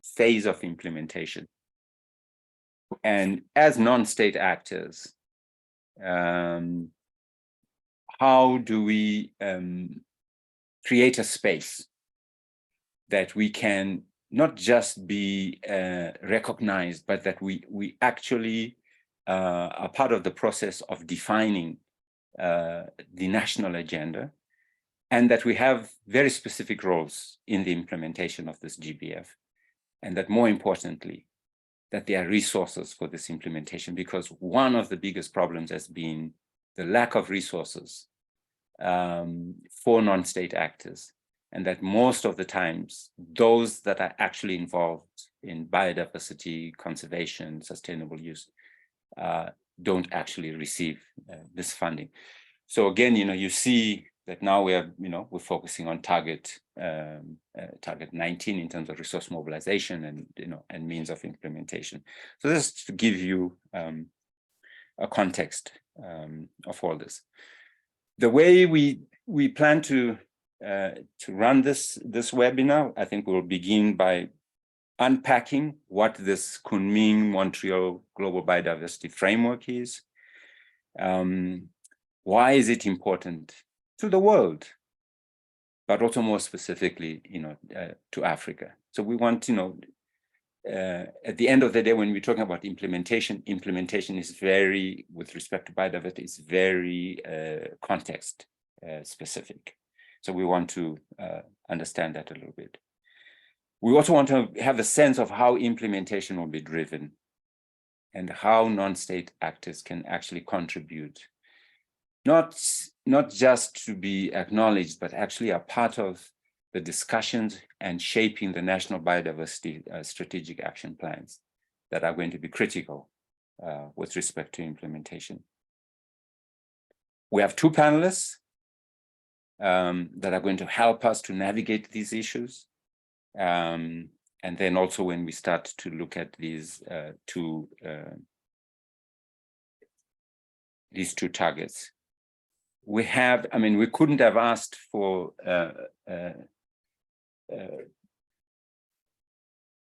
phase of implementation. And as non-state actors, how do we create a space that we can not just be recognized, but that we actually are part of the process of defining the national agenda, and that we have very specific roles in the implementation of this GBF, and that more importantly, that there are resources for this implementation, because one of the biggest problems has been the lack of resources for non-state actors, and that most of the times, those that are actually involved in biodiversity, conservation, sustainable use, don't actually receive this funding. So again, you see that now we're focusing on target 19 in terms of resource mobilization and means of implementation. So this is to give you a context of all this. The way we plan to run this webinar, I think we'll begin by unpacking what this Kunming-Montreal Global Biodiversity Framework is. Why is it important to the world, but also more specifically, to Africa? So we want, at the end of the day, when we're talking about implementation is very, with respect to biodiversity, is very context specific. So we want to understand that a little bit. We also want to have a sense of how implementation will be driven and how non-state actors can actually contribute, not just to be acknowledged, but actually a part of the discussions and shaping the national biodiversity strategic action plans that are going to be critical with respect to implementation. We have two panelists that are going to help us to navigate these issues. And then also when we start to look at these two targets, we couldn't have asked for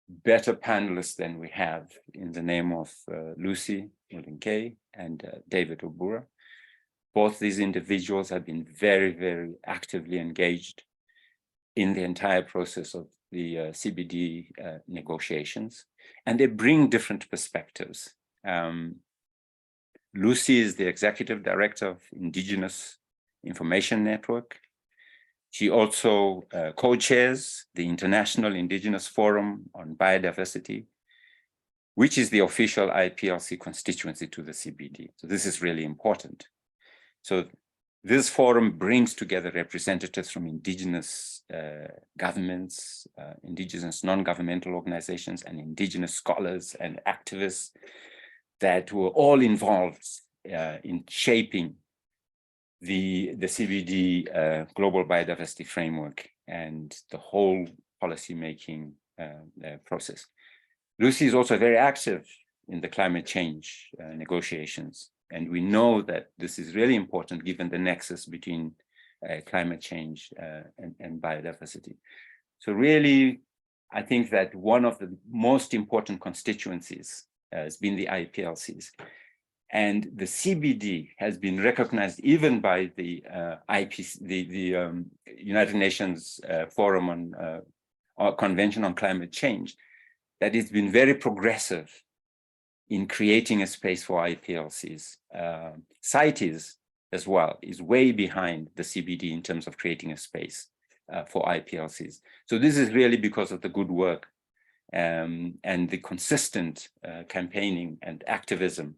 better panelists than we have in the name of Lucy Mulinkei and David Obura. Both these individuals have been very, very actively engaged in the entire process of the CBD negotiations, and they bring different perspectives. Lucy is the Executive Director of Indigenous Information Network. She also co-chairs the International Indigenous Forum on Biodiversity, which is the official IPLC constituency to the CBD. So this is really important. So this forum brings together representatives from indigenous governments, indigenous non-governmental organizations, and indigenous scholars and activists that were all involved in shaping the CBD Global Biodiversity Framework and the whole policy-making process. Lucy is also very active in the climate change negotiations. And we know that this is really important given the nexus between climate change and biodiversity. So really, I think that one of the most important constituencies has been the IPLCs. And the CBD has been recognized even by the United Nations Forum on Convention on Climate Change, that it's been very progressive in creating a space for IPLCs. CITES as well is way behind the CBD in terms of creating a space for IPLCs. So this is really because of the good work and the consistent campaigning and activism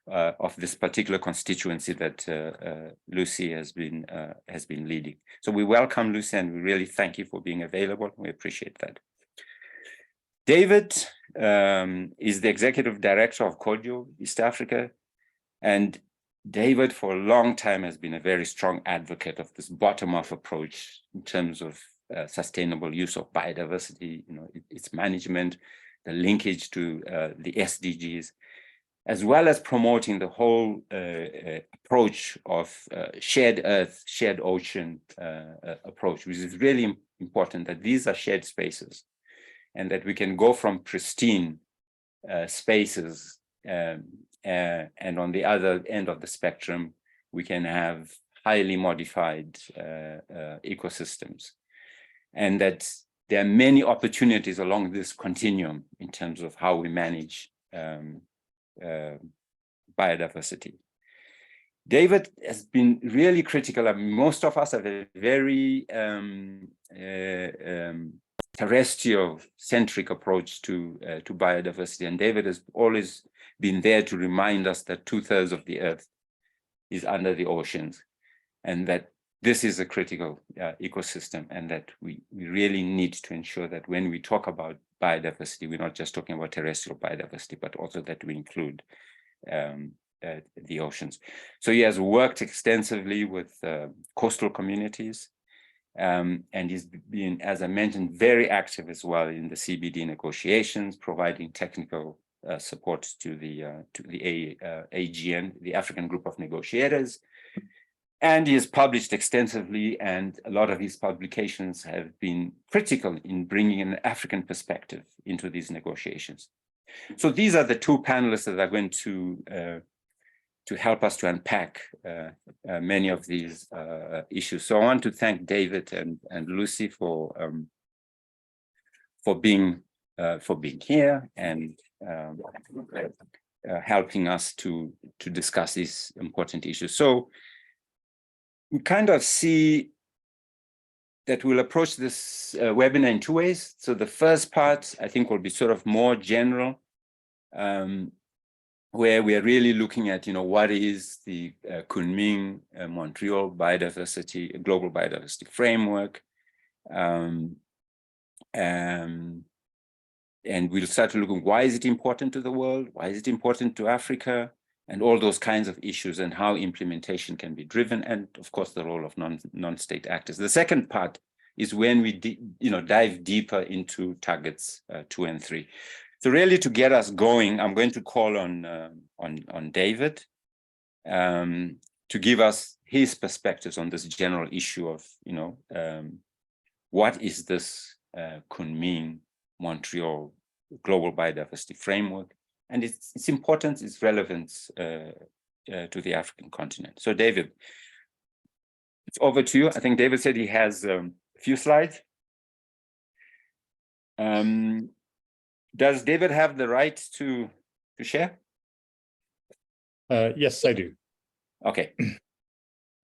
of this particular constituency that Lucy has been leading. So we welcome Lucy and we really thank you for being available. We appreciate that. David is the Executive Director of CODIO East Africa, and David for a long time has been a very strong advocate of this bottom-up approach in terms of sustainable use of biodiversity, its management, the linkage to the SDGs, as well as promoting the whole approach of shared earth, shared ocean approach, which is really important that these are shared spaces. and that we can go from pristine spaces, and on the other end of the spectrum, we can have highly modified ecosystems, and that there are many opportunities along this continuum in terms of how we manage biodiversity. David has been really critical. I mean, most of us have a very terrestrial-centric approach to biodiversity, and David has always been there to remind us that 2/3 of the Earth is under the oceans, and that this is a critical ecosystem, and that we really need to ensure that when we talk about biodiversity, we're not just talking about terrestrial biodiversity, but also that we include the oceans. So he has worked extensively with coastal communities, and he's been, as I mentioned, very active as well in the CBD negotiations, providing technical support to the AGN, the African Group of Negotiators. And he has published extensively, and a lot of his publications have been critical in bringing an African perspective into these negotiations. So these are the two panelists that are going to help us to unpack many of these issues. So I want to thank David and Lucy for being here and helping us to discuss these important issues. So we kind of see that we'll approach this webinar in two ways. So the first part, I think, will be sort of more general, where we are really looking at, what is the Kunming-Montreal Global Biodiversity Framework. And we'll start to look at why is it important to the world? Why is it important to Africa? And all those kinds of issues, and how implementation can be driven, and of course the role of non-state actors. The second part is when we dive deeper into targets 2 and 3. So really, to get us going, I'm going to call on David to give us his perspectives on this general issue of what is this Kunming-Montreal Global Biodiversity Framework, and its importance, its relevance to the African continent. So David, it's over to you. I think David said he has a few slides. Does David have the right to share? Yes, I do. Okay.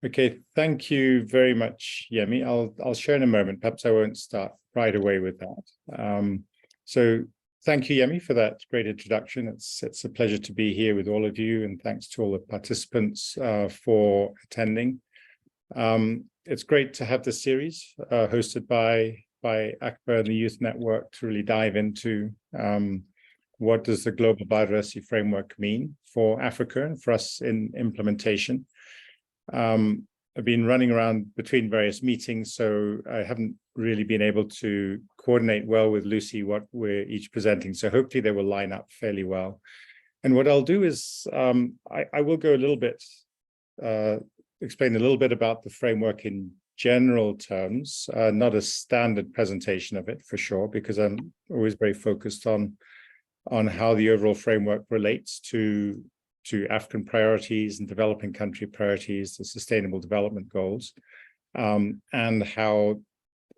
Okay, thank you very much, Yemi. I'll share in a moment. Perhaps I won't start right away with that. So thank you, Yemi, for that great introduction. It's a pleasure to be here with all of you, and thanks to all the participants for attending. It's great to have this series hosted by ACBA and the Youth Network to really dive into what does the Global Biodiversity Framework mean for Africa and for us in implementation. I've been running around between various meetings, so I haven't really been able to coordinate well with Lucy what we're each presenting. So hopefully they will line up fairly well. And what I'll do is I will go a little bit, explain a little bit about the framework in general terms, not a standard presentation of it for sure, because I'm always very focused on how the overall framework relates to African priorities and developing country priorities, the Sustainable Development Goals, and how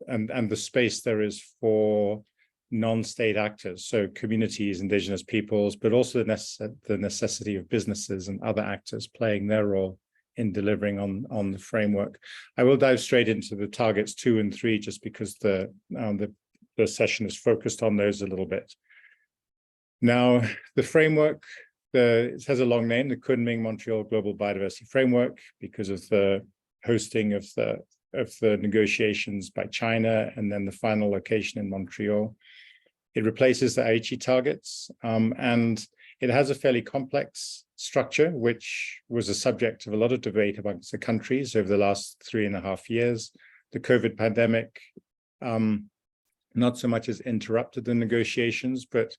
and the space there is for non-state actors, so communities, indigenous peoples, but also the necessity of businesses and other actors playing their role in delivering on the framework. I will dive straight into the targets 2 and 3 just because the session is focused on those a little bit. Now, the framework, it has a long name, the Kunming-Montreal Global Biodiversity Framework, because of the hosting of the negotiations by China and then the final location in Montreal. It replaces the Aichi targets, and it has a fairly complex structure, which was a subject of a lot of debate amongst the countries over the last 3.5 years. The COVID pandemic not so much as interrupted the negotiations, but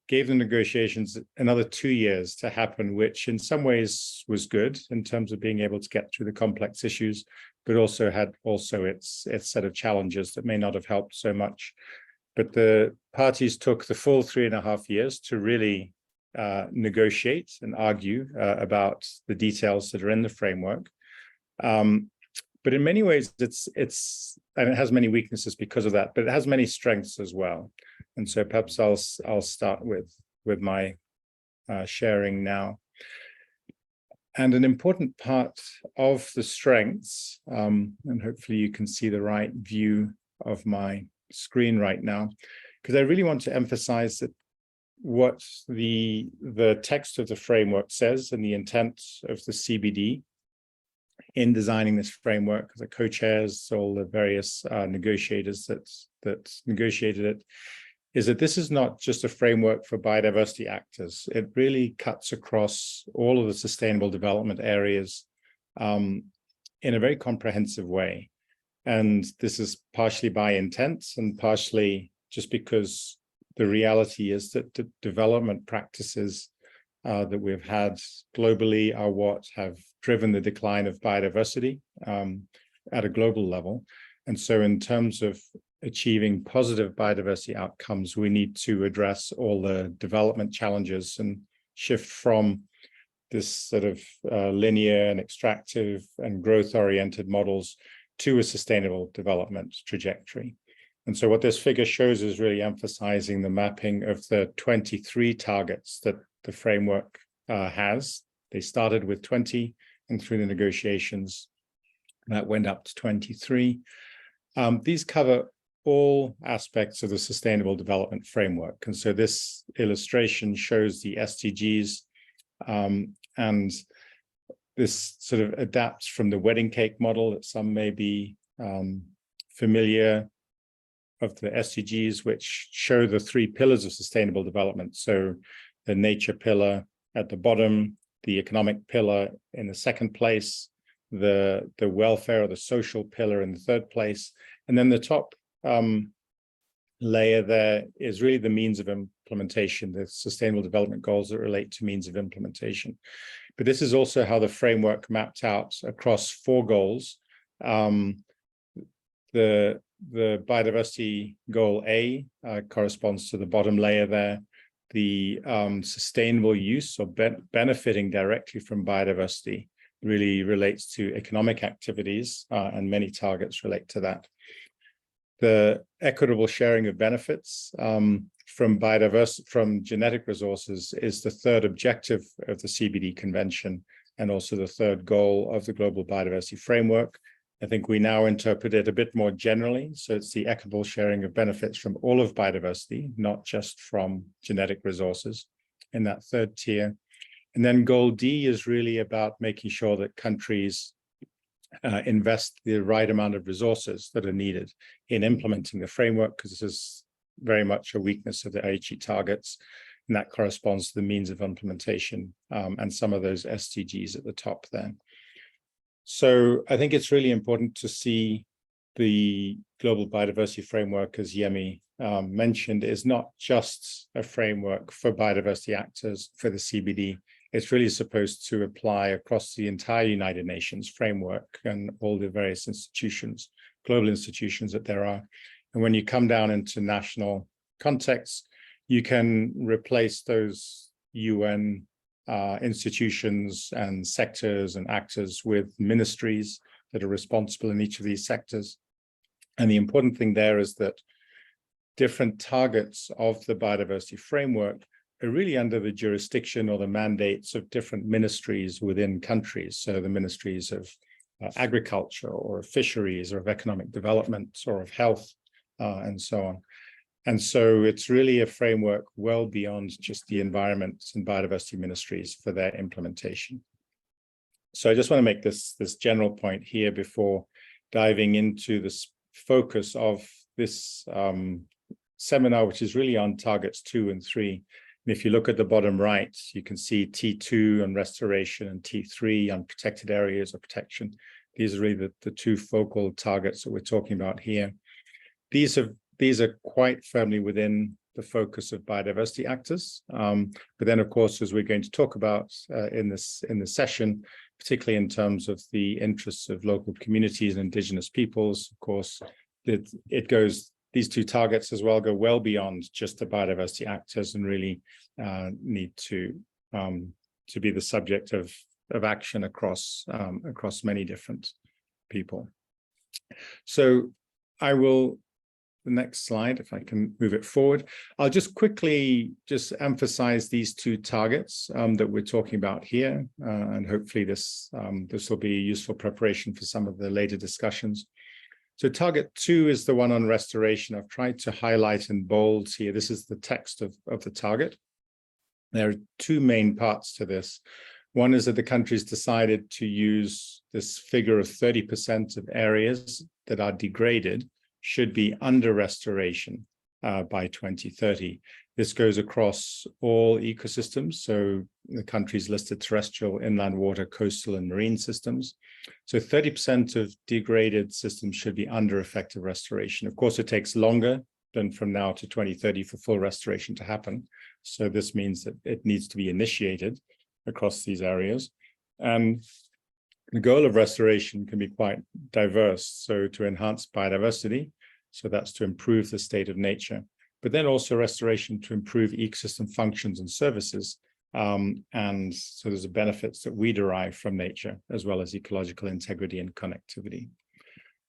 gave the negotiations another 2 years to happen, which in some ways was good in terms of being able to get through the complex issues, but also had its set of challenges that may not have helped so much. But the parties took the full 3.5 years to really negotiate and argue about the details that are in the framework. But in many ways, and it has many weaknesses because of that, but it has many strengths as well. And so perhaps I'll start with my sharing now. And an important part of the strengths, and hopefully you can see the right view of my screen right now, because I really want to emphasize that what the text of the framework says and the intent of the CBD in designing this framework, the co-chairs, all the various negotiators that negotiated it, is that this is not just a framework for biodiversity actors. It really cuts across all of the sustainable development areas in a very comprehensive way. And this is partially by intent and partially just because the reality is that the development practices that we've had globally are what have driven the decline of biodiversity at a global level. And so in terms of achieving positive biodiversity outcomes, we need to address all the development challenges and shift from this sort of linear and extractive and growth-oriented models to a sustainable development trajectory. And so what this figure shows is really emphasizing the mapping of the 23 targets that the framework has. They started with 20, and through the negotiations, that went up to 23. These cover all aspects of the Sustainable Development Framework. And so this illustration shows the SDGs, and this sort of adapts from the wedding cake model that some may be familiar of the SDGs, which show the 3 pillars of sustainable development. So the nature pillar at the bottom, the economic pillar in the second place, the welfare or the social pillar in the third place, and then the top layer there is really the means of implementation, the sustainable development goals that relate to means of implementation. But this is also how the framework mapped out across 4 goals. The biodiversity goal A corresponds to the bottom layer there. The sustainable use or benefiting directly from biodiversity really relates to economic activities, and many targets relate to that. The equitable sharing of benefits from genetic resources is the 3rd objective of the CBD Convention, and also the 3rd goal of the Global Biodiversity Framework. I think we now interpret it a bit more generally. So it's the equitable sharing of benefits from all of biodiversity, not just from genetic resources in that 3rd tier. And then goal D is really about making sure that countries invest the right amount of resources that are needed in implementing the framework, because this is very much a weakness of the Aichi targets, and that corresponds to the means of implementation and some of those SDGs at the top there. So I think it's really important to see the Global Biodiversity Framework, as Yemi mentioned, is not just a framework for biodiversity actors for the CBD. It's really supposed to apply across the entire United Nations framework and all the various institutions, global institutions that there are. And when you come down into national contexts, you can replace those UN institutions and sectors and actors with ministries that are responsible in each of these sectors. And the important thing there is that different targets of the biodiversity framework are really under the jurisdiction or the mandates of different ministries within countries. So the ministries of agriculture or of fisheries or of economic development or of health and so on. And so it's really a framework well beyond just the environment and biodiversity ministries for their implementation. So I just want to make this general point here before diving into this focus of this seminar, which is really on targets 2 and 3. And if you look at the bottom right, you can see T2 on restoration and T3 on protected areas or protection. These are really the 2 focal targets that we're talking about here. These are quite firmly within the focus of biodiversity actors. But then, of course, as we're going to talk about in this session, particularly in terms of the interests of local communities and indigenous peoples, of course, it goes these two targets as well go well beyond just the biodiversity actors and really need to be the subject of action across many different people. So I will, the next slide, if I can move it forward, I'll just quickly emphasize these two targets that we're talking about here, and hopefully this will be useful preparation for some of the later discussions. So target 2 is the one on restoration. I've tried to highlight in bold here. This is the text of the target. There are two main parts to this. One is that the country's decided to use this figure of 30% of areas that are degraded should be under restoration by 2030. This goes across all ecosystems. So the country's listed terrestrial, inland water, coastal, and marine systems. So 30% of degraded systems should be under effective restoration. Of course, it takes longer than from now to 2030 for full restoration to happen. So this means that it needs to be initiated across these areas. And the goal of restoration can be quite diverse. So to enhance biodiversity, so that's to improve the state of nature, but then also restoration to improve ecosystem functions and services. And so there's the benefits that we derive from nature, as well as ecological integrity and connectivity.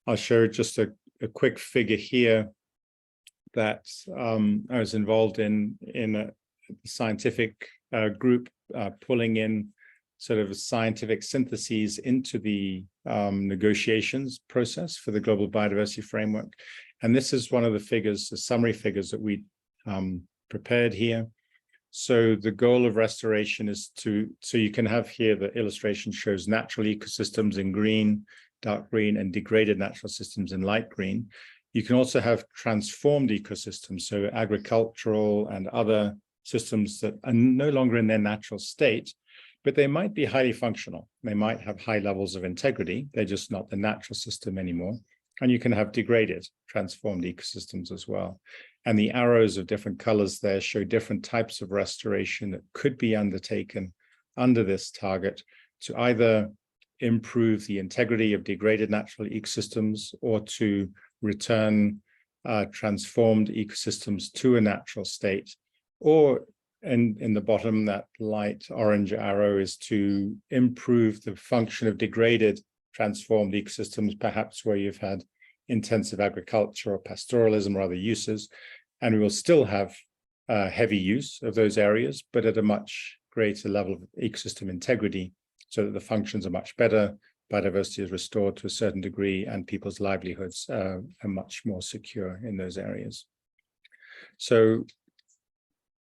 I'll show just a quick figure here that I was involved in a scientific group pulling in sort of scientific syntheses into the negotiations process for the Global Biodiversity Framework. And this is one of the figures, the summary figures that we prepared here. So the goal of restoration is so you can have here, the illustration shows natural ecosystems in green, dark green, and degraded natural systems in light green. You can also have transformed ecosystems, so agricultural and other systems that are no longer in their natural state, but they might be highly functional. They might have high levels of integrity. They're just not the natural system anymore. And you can have degraded, transformed ecosystems as well. And the arrows of different colors there show different types of restoration that could be undertaken under this target to either improve the integrity of degraded natural ecosystems or to return transformed ecosystems to a natural state. Or in the bottom, that light orange arrow is to improve the function of degraded transformed ecosystems, perhaps where you've had intensive agriculture or pastoralism or other uses, and we will still have heavy use of those areas, but at a much greater level of ecosystem integrity, so that the functions are much better, biodiversity is restored to a certain degree, and people's livelihoods are much more secure in those areas. So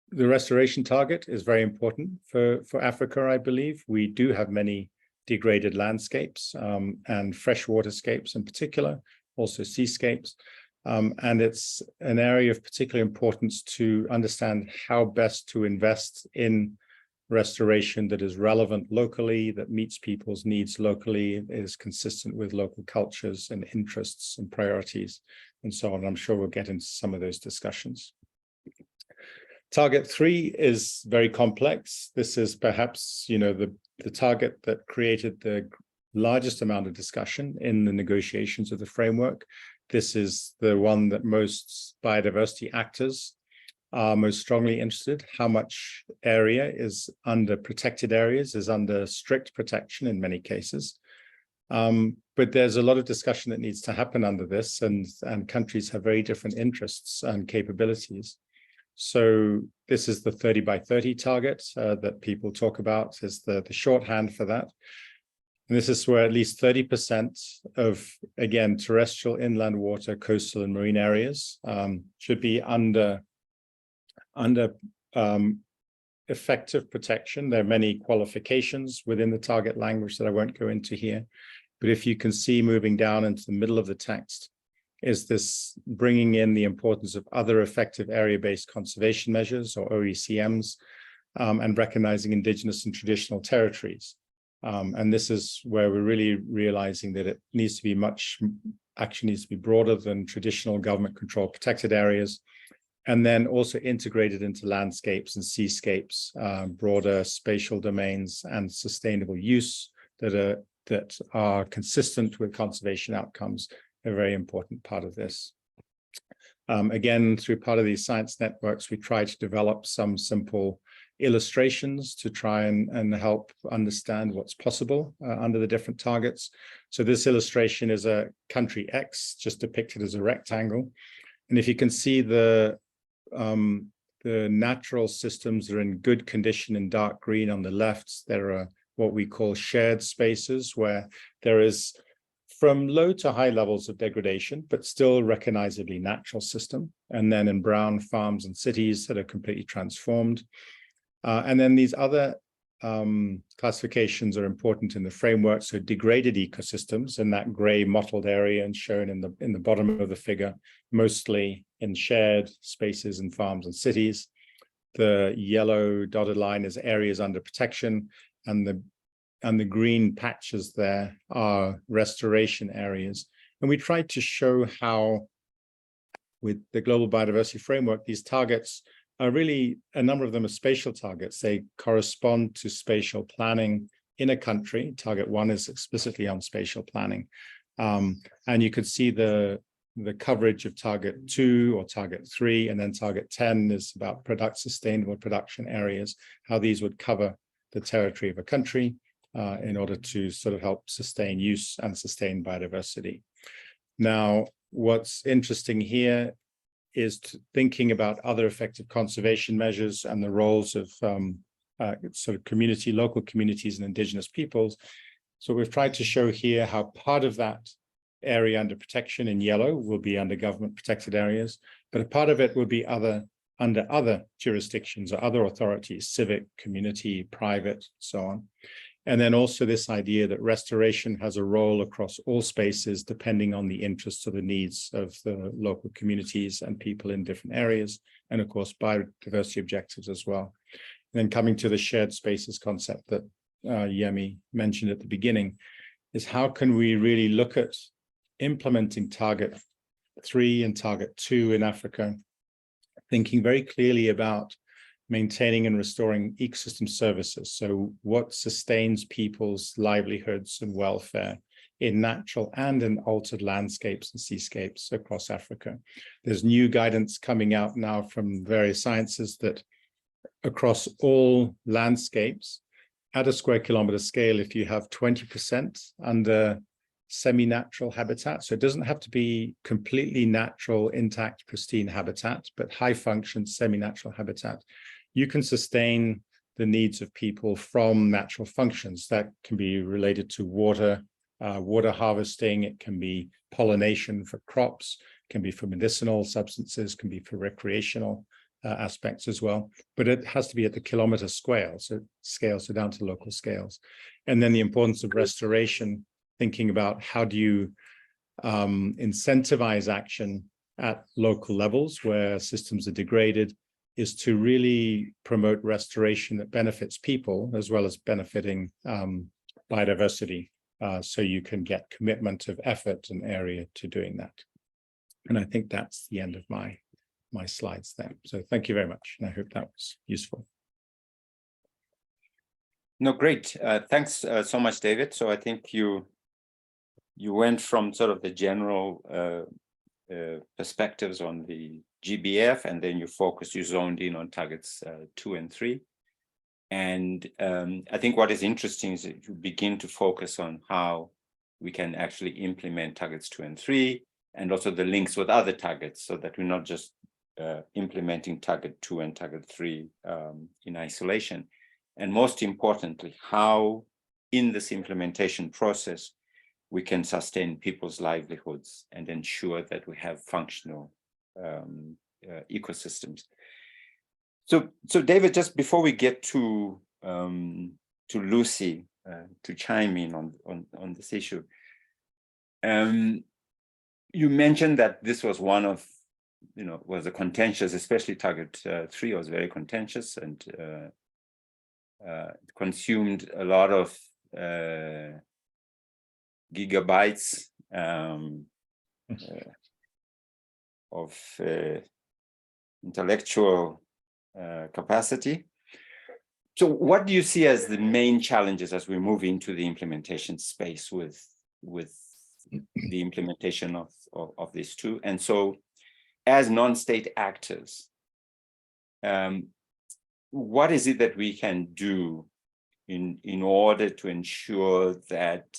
the restoration target is very important for Africa, I believe. We do have many degraded landscapes and freshwaterscapes in particular, also seascapes. And it's an area of particular importance to understand how best to invest in restoration that is relevant locally, that meets people's needs locally, is consistent with local cultures and interests and priorities, and so on. I'm sure we'll get into some of those discussions. Target 3 is very complex. This is perhaps, the target that created the largest amount of discussion in the negotiations of the framework. This is the one that most biodiversity actors are most strongly interested. How much area is under protected areas, is under strict protection in many cases. But there's a lot of discussion that needs to happen under this, and countries have very different interests and capabilities. So this is the 30 by 30 target that people talk about, is the shorthand for that. And this is where at least 30% of, again, terrestrial, inland water, coastal, and marine areas should be under effective protection. There are many qualifications within the target language that I won't go into here. But if you can see, moving down into the middle of the text, is this bringing in the importance of other effective area-based conservation measures, or OECMs, and recognizing indigenous and traditional territories. And this is where we're really realizing that it needs to be action needs to be broader than traditional government-controlled protected areas, and then also integrated into landscapes and seascapes, broader spatial domains and sustainable use that are consistent with conservation outcomes, a very important part of this. Again, through part of these science networks, we try to develop some simple illustrations to try and help understand what's possible under the different targets. So this illustration is a country X, just depicted as a rectangle. And if you can see the natural systems that are in good condition in dark green on the left, there are what we call shared spaces, where there is from low to high levels of degradation, but still recognizably natural system. And then in brown, farms and cities that are completely transformed. And then these other classifications are important in the framework. So degraded ecosystems in that gray mottled area and shown in the bottom of the figure, mostly in shared spaces in farms and cities. The yellow dotted line is areas under protection, and the green patches there are restoration areas. And we tried to show how, with the Global Biodiversity Framework, these targets are really, a number of them are spatial targets. They correspond to spatial planning in a country. Target 1 is explicitly on spatial planning. And you could see the coverage of target 2 or target 3, and then target 10 is about sustainable production areas, how these would cover the territory of a country in order to sort of help sustain use and sustain biodiversity. Now, what's interesting here is thinking about other effective conservation measures and the roles of sort of local communities and indigenous peoples. So we've tried to show here how part of that area under protection in yellow will be under government protected areas, but a part of it will be under other jurisdictions or other authorities, civic, community, private, so on. And then also this idea that restoration has a role across all spaces, depending on the interests or the needs of the local communities and people in different areas, and of course, biodiversity objectives as well. And then coming to the shared spaces concept that Yemi mentioned at the beginning, is how can we really look at implementing target 3 and target 2 in Africa, thinking very clearly about maintaining and restoring ecosystem services. So what sustains people's livelihoods and welfare in natural and in altered landscapes and seascapes across Africa. There's new guidance coming out now from various sciences that across all landscapes, at a square kilometer scale, if you have 20% under semi-natural habitat, so it doesn't have to be completely natural, intact, pristine habitat, but high function semi-natural habitat, you can sustain the needs of people from natural functions that can be related to water, water harvesting, it can be pollination for crops, can be for medicinal substances, can be for recreational aspects as well, but it has to be at the kilometer scale, so down to local scales. And then the importance of restoration, thinking about how do you incentivize action at local levels where systems are degraded, is to really promote restoration that benefits people as well as benefiting biodiversity. So you can get commitment of effort and area to doing that. And I think that's the end of my slides there. So thank you very much. And I hope that was useful. No, great. Thanks so much, David. So I think you went from sort of the general perspectives on the GBF, and then you zoned in on targets 2 and 3. And I think what is interesting is that you begin to focus on how we can actually implement targets 2 and 3, and also the links with other targets, so that we're not just implementing target 2 and target 3 in isolation. And most importantly, how in this implementation process, we can sustain people's livelihoods and ensure that we have functional ecosystems. So David, just before we get to Lucy to chime in on this issue, you mentioned that this was one of, was a contentious, especially target 3 was very contentious and consumed a lot of gigabytes of intellectual capacity. So what do you see as the main challenges as we move into the implementation space with the implementation of these two? And so as non-state actors, what is it that we can do in order to ensure that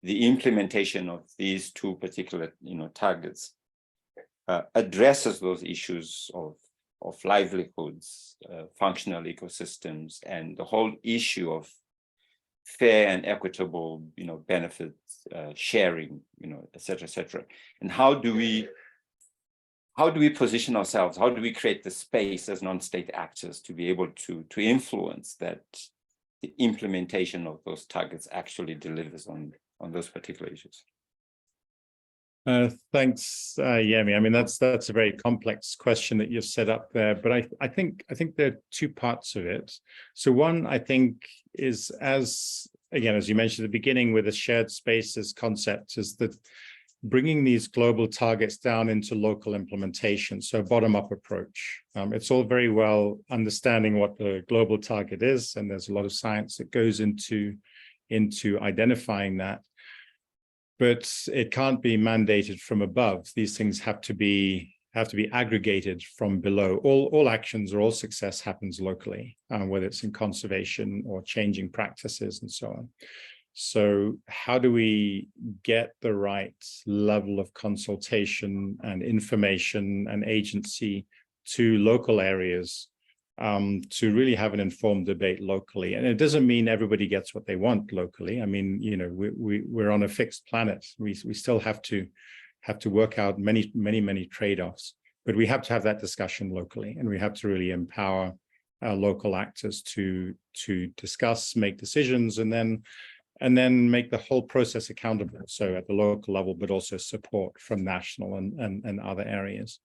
the implementation of these two particular targets addresses those issues of livelihoods, functional ecosystems, and the whole issue of fair and equitable benefits sharing, et cetera, and how do we position ourselves? How do we create the space as non-state actors to be able to influence that the implementation of those targets actually delivers on those particular issues? Thanks, Yemi. I mean, that's a very complex question that you've set up there, but I think there are two parts of it. So one, I think, is as you mentioned at the beginning with the shared spaces concept, is that bringing these global targets down into local implementation, so bottom-up approach. It's all very well understanding what the global target is, and there's a lot of science that goes into identifying that. But it can't be mandated from above. These things have to be aggregated from below. All actions or all success happens locally, whether it's in conservation or changing practices and so on. So how do we get the right level of consultation and information and agency to local areas to really have an informed debate locally? And it doesn't mean everybody gets what they want locally. I mean, we're on a fixed planet. We still have to work out many trade-offs, but we have to have that discussion locally, and we have to really empower our local actors to discuss, make decisions, and then make the whole process accountable. So at the local level, but also support from national and other areas.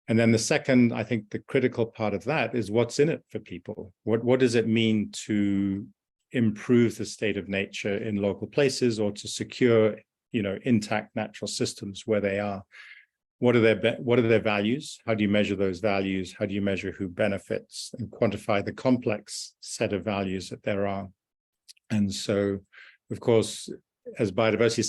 And then the second, I think the critical part of that is what's in it for people. What does it mean to improve the state of nature in local places, or to secure, intact natural systems where they are? What are their values? How do you measure those values? How do you measure who benefits and quantify the complex set of values that there are? And so, of course, as biodiversity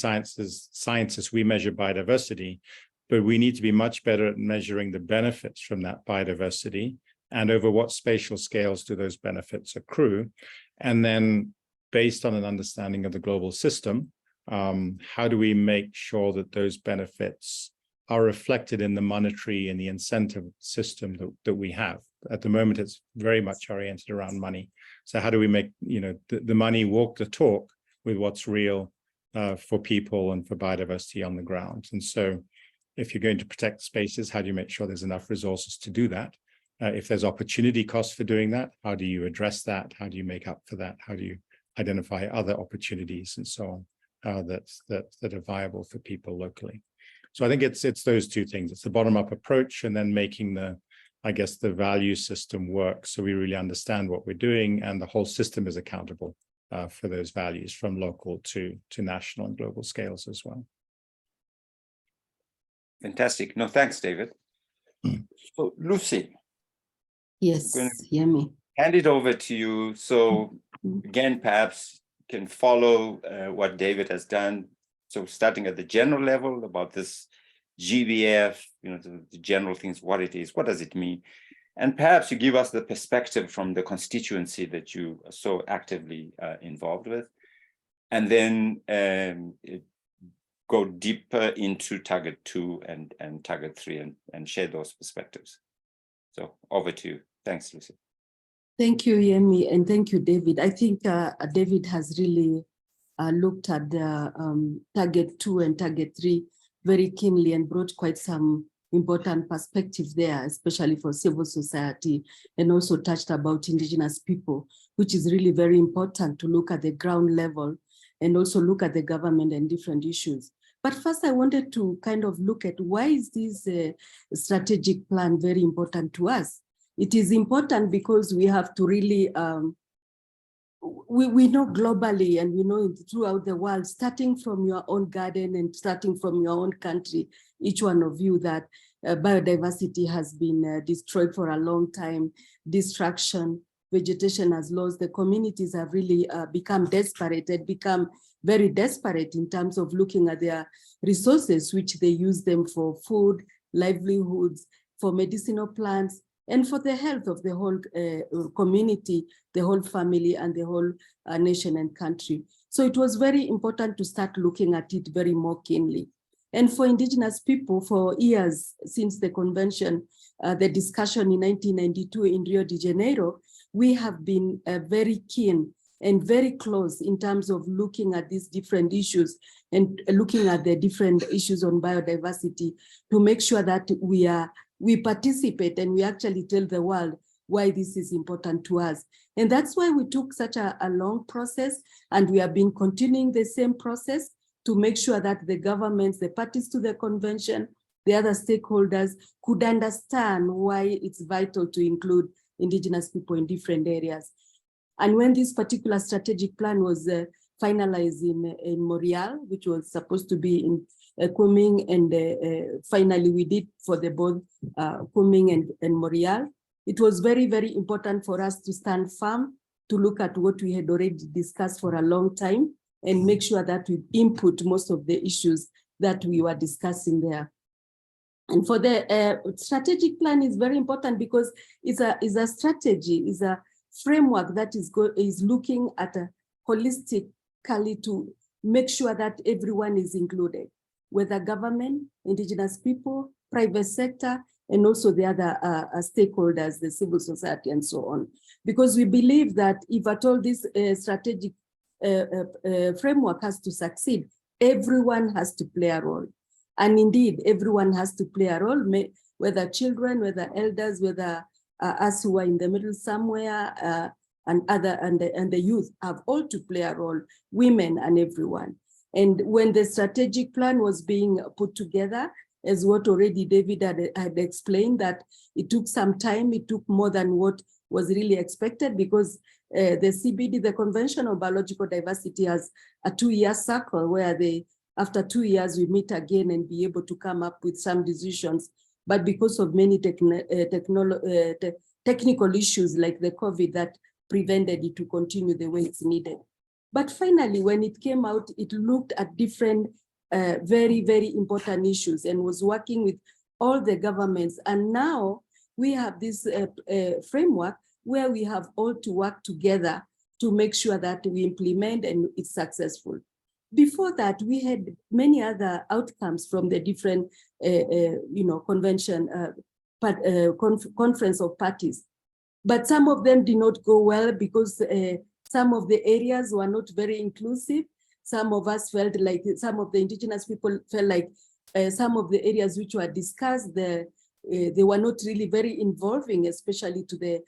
scientists, we measure biodiversity, but we need to be much better at measuring the benefits from that biodiversity and over what spatial scales do those benefits accrue. And then based on an understanding of the global system, how do we make sure that those benefits are reflected in the monetary and the incentive system that we have? At the moment, it's very much oriented around money. So how do we make the money walk the talk with what's real for people and for biodiversity on the ground? And so if you're going to protect spaces, how do you make sure there's enough resources to do that? If there's opportunity costs for doing that, how do you address that? How do you make up for that? How do you identify other opportunities and so on that are viable for people locally? So I think it's those two things. It's the bottom-up approach, and then making the value system work, so we really understand what we're doing, and the whole system is accountable for those values from local to national and global scales as well. Fantastic. No, thanks, David. So, Lucy. Yes, Yemi. Hand it over to you. So, again, perhaps you can follow what David has done. So, starting at the general level about this GBF, the general things, what it is, what does it mean? And perhaps you give us the perspective from the constituency that you are so actively involved with. And then go deeper into target 2 and target 3 and share those perspectives. So over to you. Thanks, Lucy. Thank you, Yemi, and thank you, David. I think David has really looked at the target 2 and target 3 very keenly and brought quite some important perspectives there, especially for civil society, and also touched about Indigenous people, which is really very important to look at the ground level and also look at the government and different issues. But first, I wanted to kind of look at why is this strategic plan very important to us? It is important because we have to really, we know globally and we know throughout the world, starting from your own garden and starting from your own country, each one of you, that biodiversity has been destroyed for a long time, destruction, vegetation has lost, the communities have really become desperate, and become very desperate in terms of looking at their resources, which they use them for food, livelihoods, for medicinal plants, and for the health of the whole community, the whole family, and the whole nation and country. So it was very important to start looking at it very more keenly. And for Indigenous people, for years since the convention, the discussion in 1992 in Rio de Janeiro, we have been very keen and very close in terms of looking at these different issues and looking at the different issues on biodiversity to make sure that we participate and we actually tell the world why this is important to us. And that's why we took such a long process, and we have been continuing the same process to make sure that the governments, the parties to the convention, the other stakeholders could understand why it's vital to include Indigenous people in different areas. And when this particular strategic plan was finalized in Montreal, which was supposed to be in Kunming, and finally we did for the both Kunming and Montreal, it was very, very important for us to stand firm, to look at what we had already discussed for a long time, and make sure that we input most of the issues that we were discussing there. And for the strategic plan is very important because it's a strategy, is a framework that is looking at holistically to make sure that everyone is included, whether government, Indigenous people, private sector, and also the other stakeholders, the civil society, and so on. Because we believe that if at all this strategic framework has to succeed, everyone has to play a role. And indeed, everyone has to play a role, whether children, whether elders, whether us who are in the middle somewhere, and the youth have all to play a role, women and everyone. And when the strategic plan was being put together, as what already David had explained, that it took some time, it took more than what was really expected, because the CBD, the Convention on Biological Diversity, has a 2-year cycle where after 2 years we meet again and be able to come up with some decisions. But because of many technical issues like the COVID, that prevented it to continue the way it's needed. But finally, when it came out, it looked at different very, very important issues and was working with all the governments. And now we have this framework where we have all to work together to make sure that we implement and it's successful. Before that, we had many other outcomes from the different, convention, conference of parties. But some of them did not go well because some of the areas were not very inclusive. Some of us felt like, some of the Indigenous people felt like some of the areas which were discussed, they were not really very involving, especially to the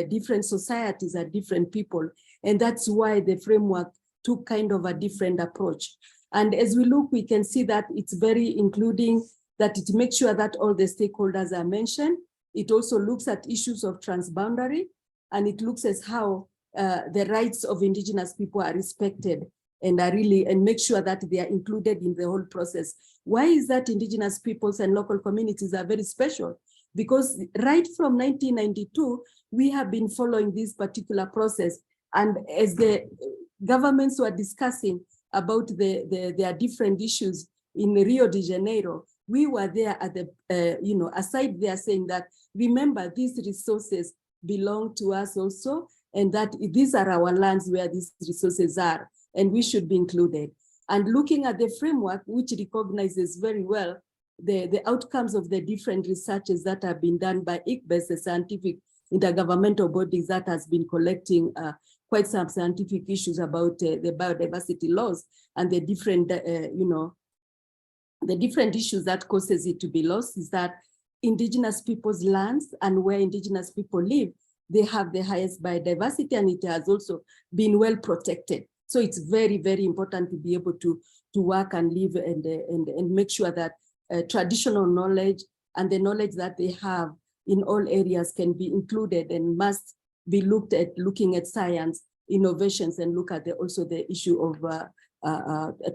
different societies and different people. And that's why the framework took kind of a different approach. And as we look, we can see that it's very including, that it makes sure that all the stakeholders are mentioned. It also looks at issues of transboundary, and it looks at how the rights of Indigenous people are respected and make sure that they are included in the whole process. Why is that Indigenous peoples and local communities are very special? Because right from 1992, we have been following this particular process. And as the governments were discussing about their different issues in Rio de Janeiro, we were there at the, aside there saying that, remember, these resources belong to us also, and that these are our lands where these resources are, and we should be included. And looking at the framework, which recognizes very well the outcomes of the different researches that have been done by ACBA, the scientific intergovernmental bodies that has been collecting quite some scientific issues about the biodiversity laws and the different, the different issues that causes it to be lost, is that Indigenous people's lands and where Indigenous people live, they have the highest biodiversity, and it has also been well protected. So it's very, very important to be able to work and live and make sure that traditional knowledge and the knowledge that they have in all areas can be included and must be looked at, looking at science, innovations, and look at also the issue of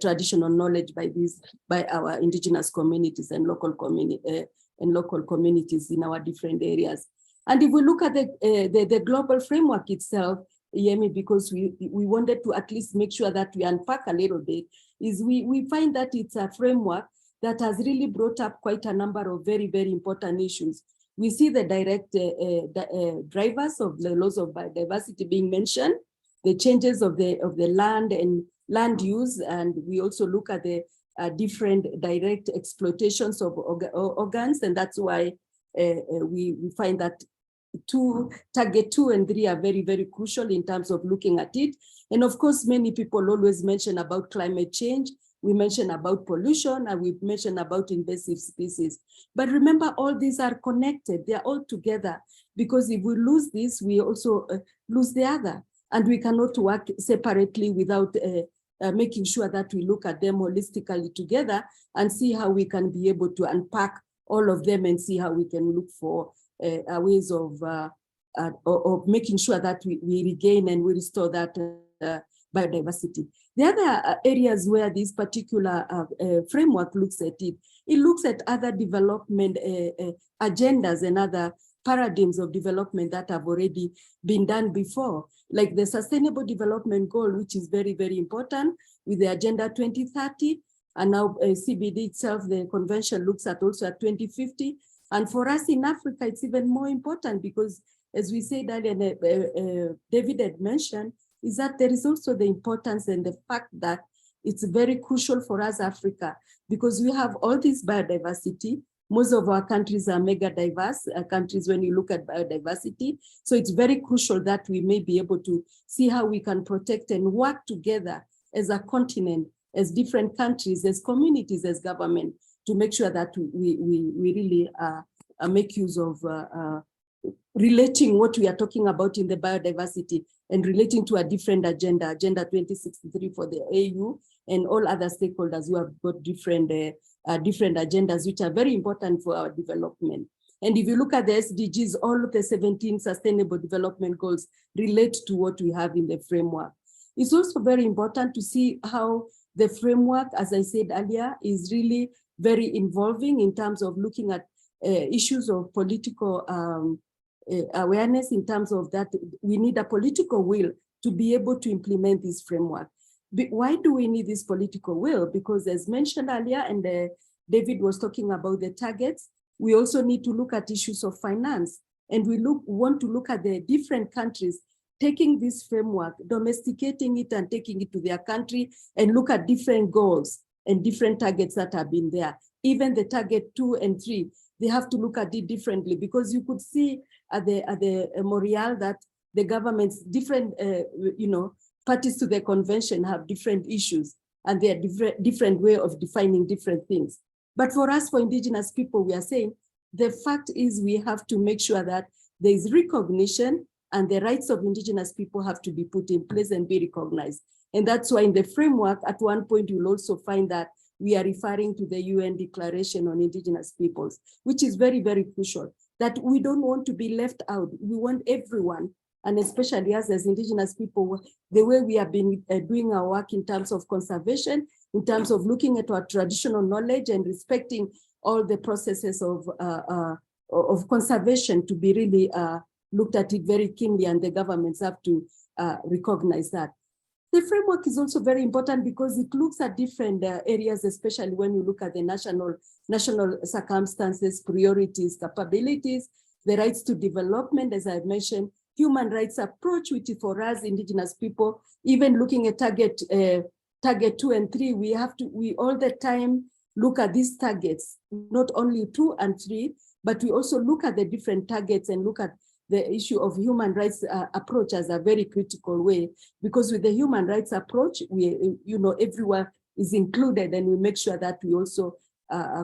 traditional knowledge by our Indigenous communities and local communities in our different areas. And if we look at the global framework itself, Yemi, because we wanted to at least make sure that we unpack a little bit, is we find that it's a framework that has really brought up quite a number of very, very important issues. We see the direct drivers of the loss of biodiversity being mentioned, the changes of the land and land use, and we also look at the different direct exploitations of organs, and that's why we find that target 2 and 3 are very, very crucial in terms of looking at it. And of course, many people always mention about climate change. We mention about pollution, and we mention about invasive species. But remember, all these are connected. They are all together, because if we lose this, we also lose the other. And we cannot work separately without making sure that we look at them holistically together and see how we can be able to unpack all of them and see how we can look for ways of making sure that we regain and we restore that biodiversity. The other areas where this particular framework looks at it looks at other development agendas and other paradigms of development that have already been done before, like the Sustainable Development Goal, which is very, very important with the Agenda 2030. And now CBD itself, the convention looks at also at 2050. And for us in Africa, it's even more important because, as we said earlier, David had mentioned, is that there is also the importance and the fact that it's very crucial for us, Africa, because we have all this biodiversity. Most of our countries are mega diverse countries when you look at biodiversity. So it's very crucial that we may be able to see how we can protect and work together as a continent, as different countries, as communities, as government, to make sure that we really make use of relating what we are talking about in the biodiversity and relating to a different agenda, Agenda 2063 for the AU and all other stakeholders who have got different agendas, which are very important for our development. And if you look at the SDGs, all of the 17 Sustainable Development Goals relate to what we have in the framework. It's also very important to see how the framework, as I said earlier, is really very involving in terms of looking at issues of political awareness, in terms of that we need a political will to be able to implement this framework. But why do we need this political will? Because as mentioned earlier, and David was talking about the targets, we also need to look at issues of finance. And we want to look at the different countries taking this framework, domesticating it and taking it to their country and look at different goals and different targets that have been there. Even the target 2 and 3, they have to look at it differently, because you could see at the Montreal that the government's different, parties to the convention have different issues and they are different way of defining different things. But for us, for Indigenous people, we are saying the fact is we have to make sure that there is recognition and the rights of Indigenous people have to be put in place and be recognized. And that's why in the framework, at one point, you'll also find that we are referring to the UN Declaration on Indigenous Peoples, which is very, very crucial, that we don't want to be left out. We want everyone, and especially us as Indigenous people, the way we have been doing our work in terms of conservation, in terms of looking at our traditional knowledge and respecting all the processes of conservation to be really looked at it very keenly, and the governments have to recognize that. The framework is also very important because it looks at different areas, especially when you look at the national circumstances, priorities, capabilities, the rights to development, as I've mentioned, human rights approach, which is for us Indigenous people, even looking at target 2 and 3, we all the time look at these targets, not only 2 and 3, but we also look at the different targets and look at the issue of human rights approach as a very critical way, because with the human rights approach, everyone is included, and we make sure that we also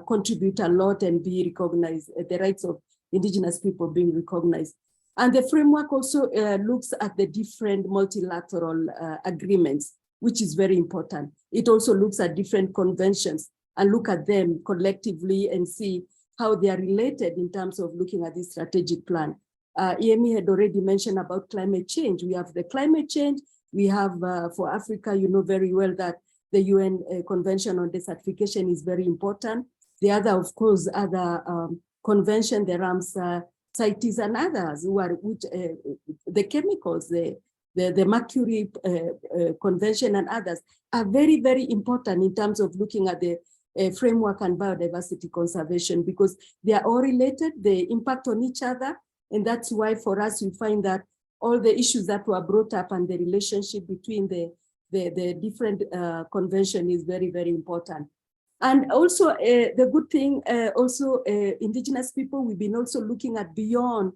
contribute a lot and be recognized, the rights of Indigenous people being recognized. And the framework also looks at the different multilateral agreements, which is very important. It also looks at different conventions and look at them collectively and see how they are related in terms of looking at this strategic plan. Yemi had already mentioned about climate change. We have the climate change. We have, for Africa, you know very well that the UN Convention on Desertification is very important. The other, of course, other convention, the Ramsar CITES and others, the chemicals, the Mercury Convention and others are very, very important in terms of looking at the framework and biodiversity conservation, because they are all related, they impact on each other. And that's why for us, we find that all the issues that were brought up and the relationship between the different convention is very, very important. And also the good thing, Indigenous people, we've been also looking at beyond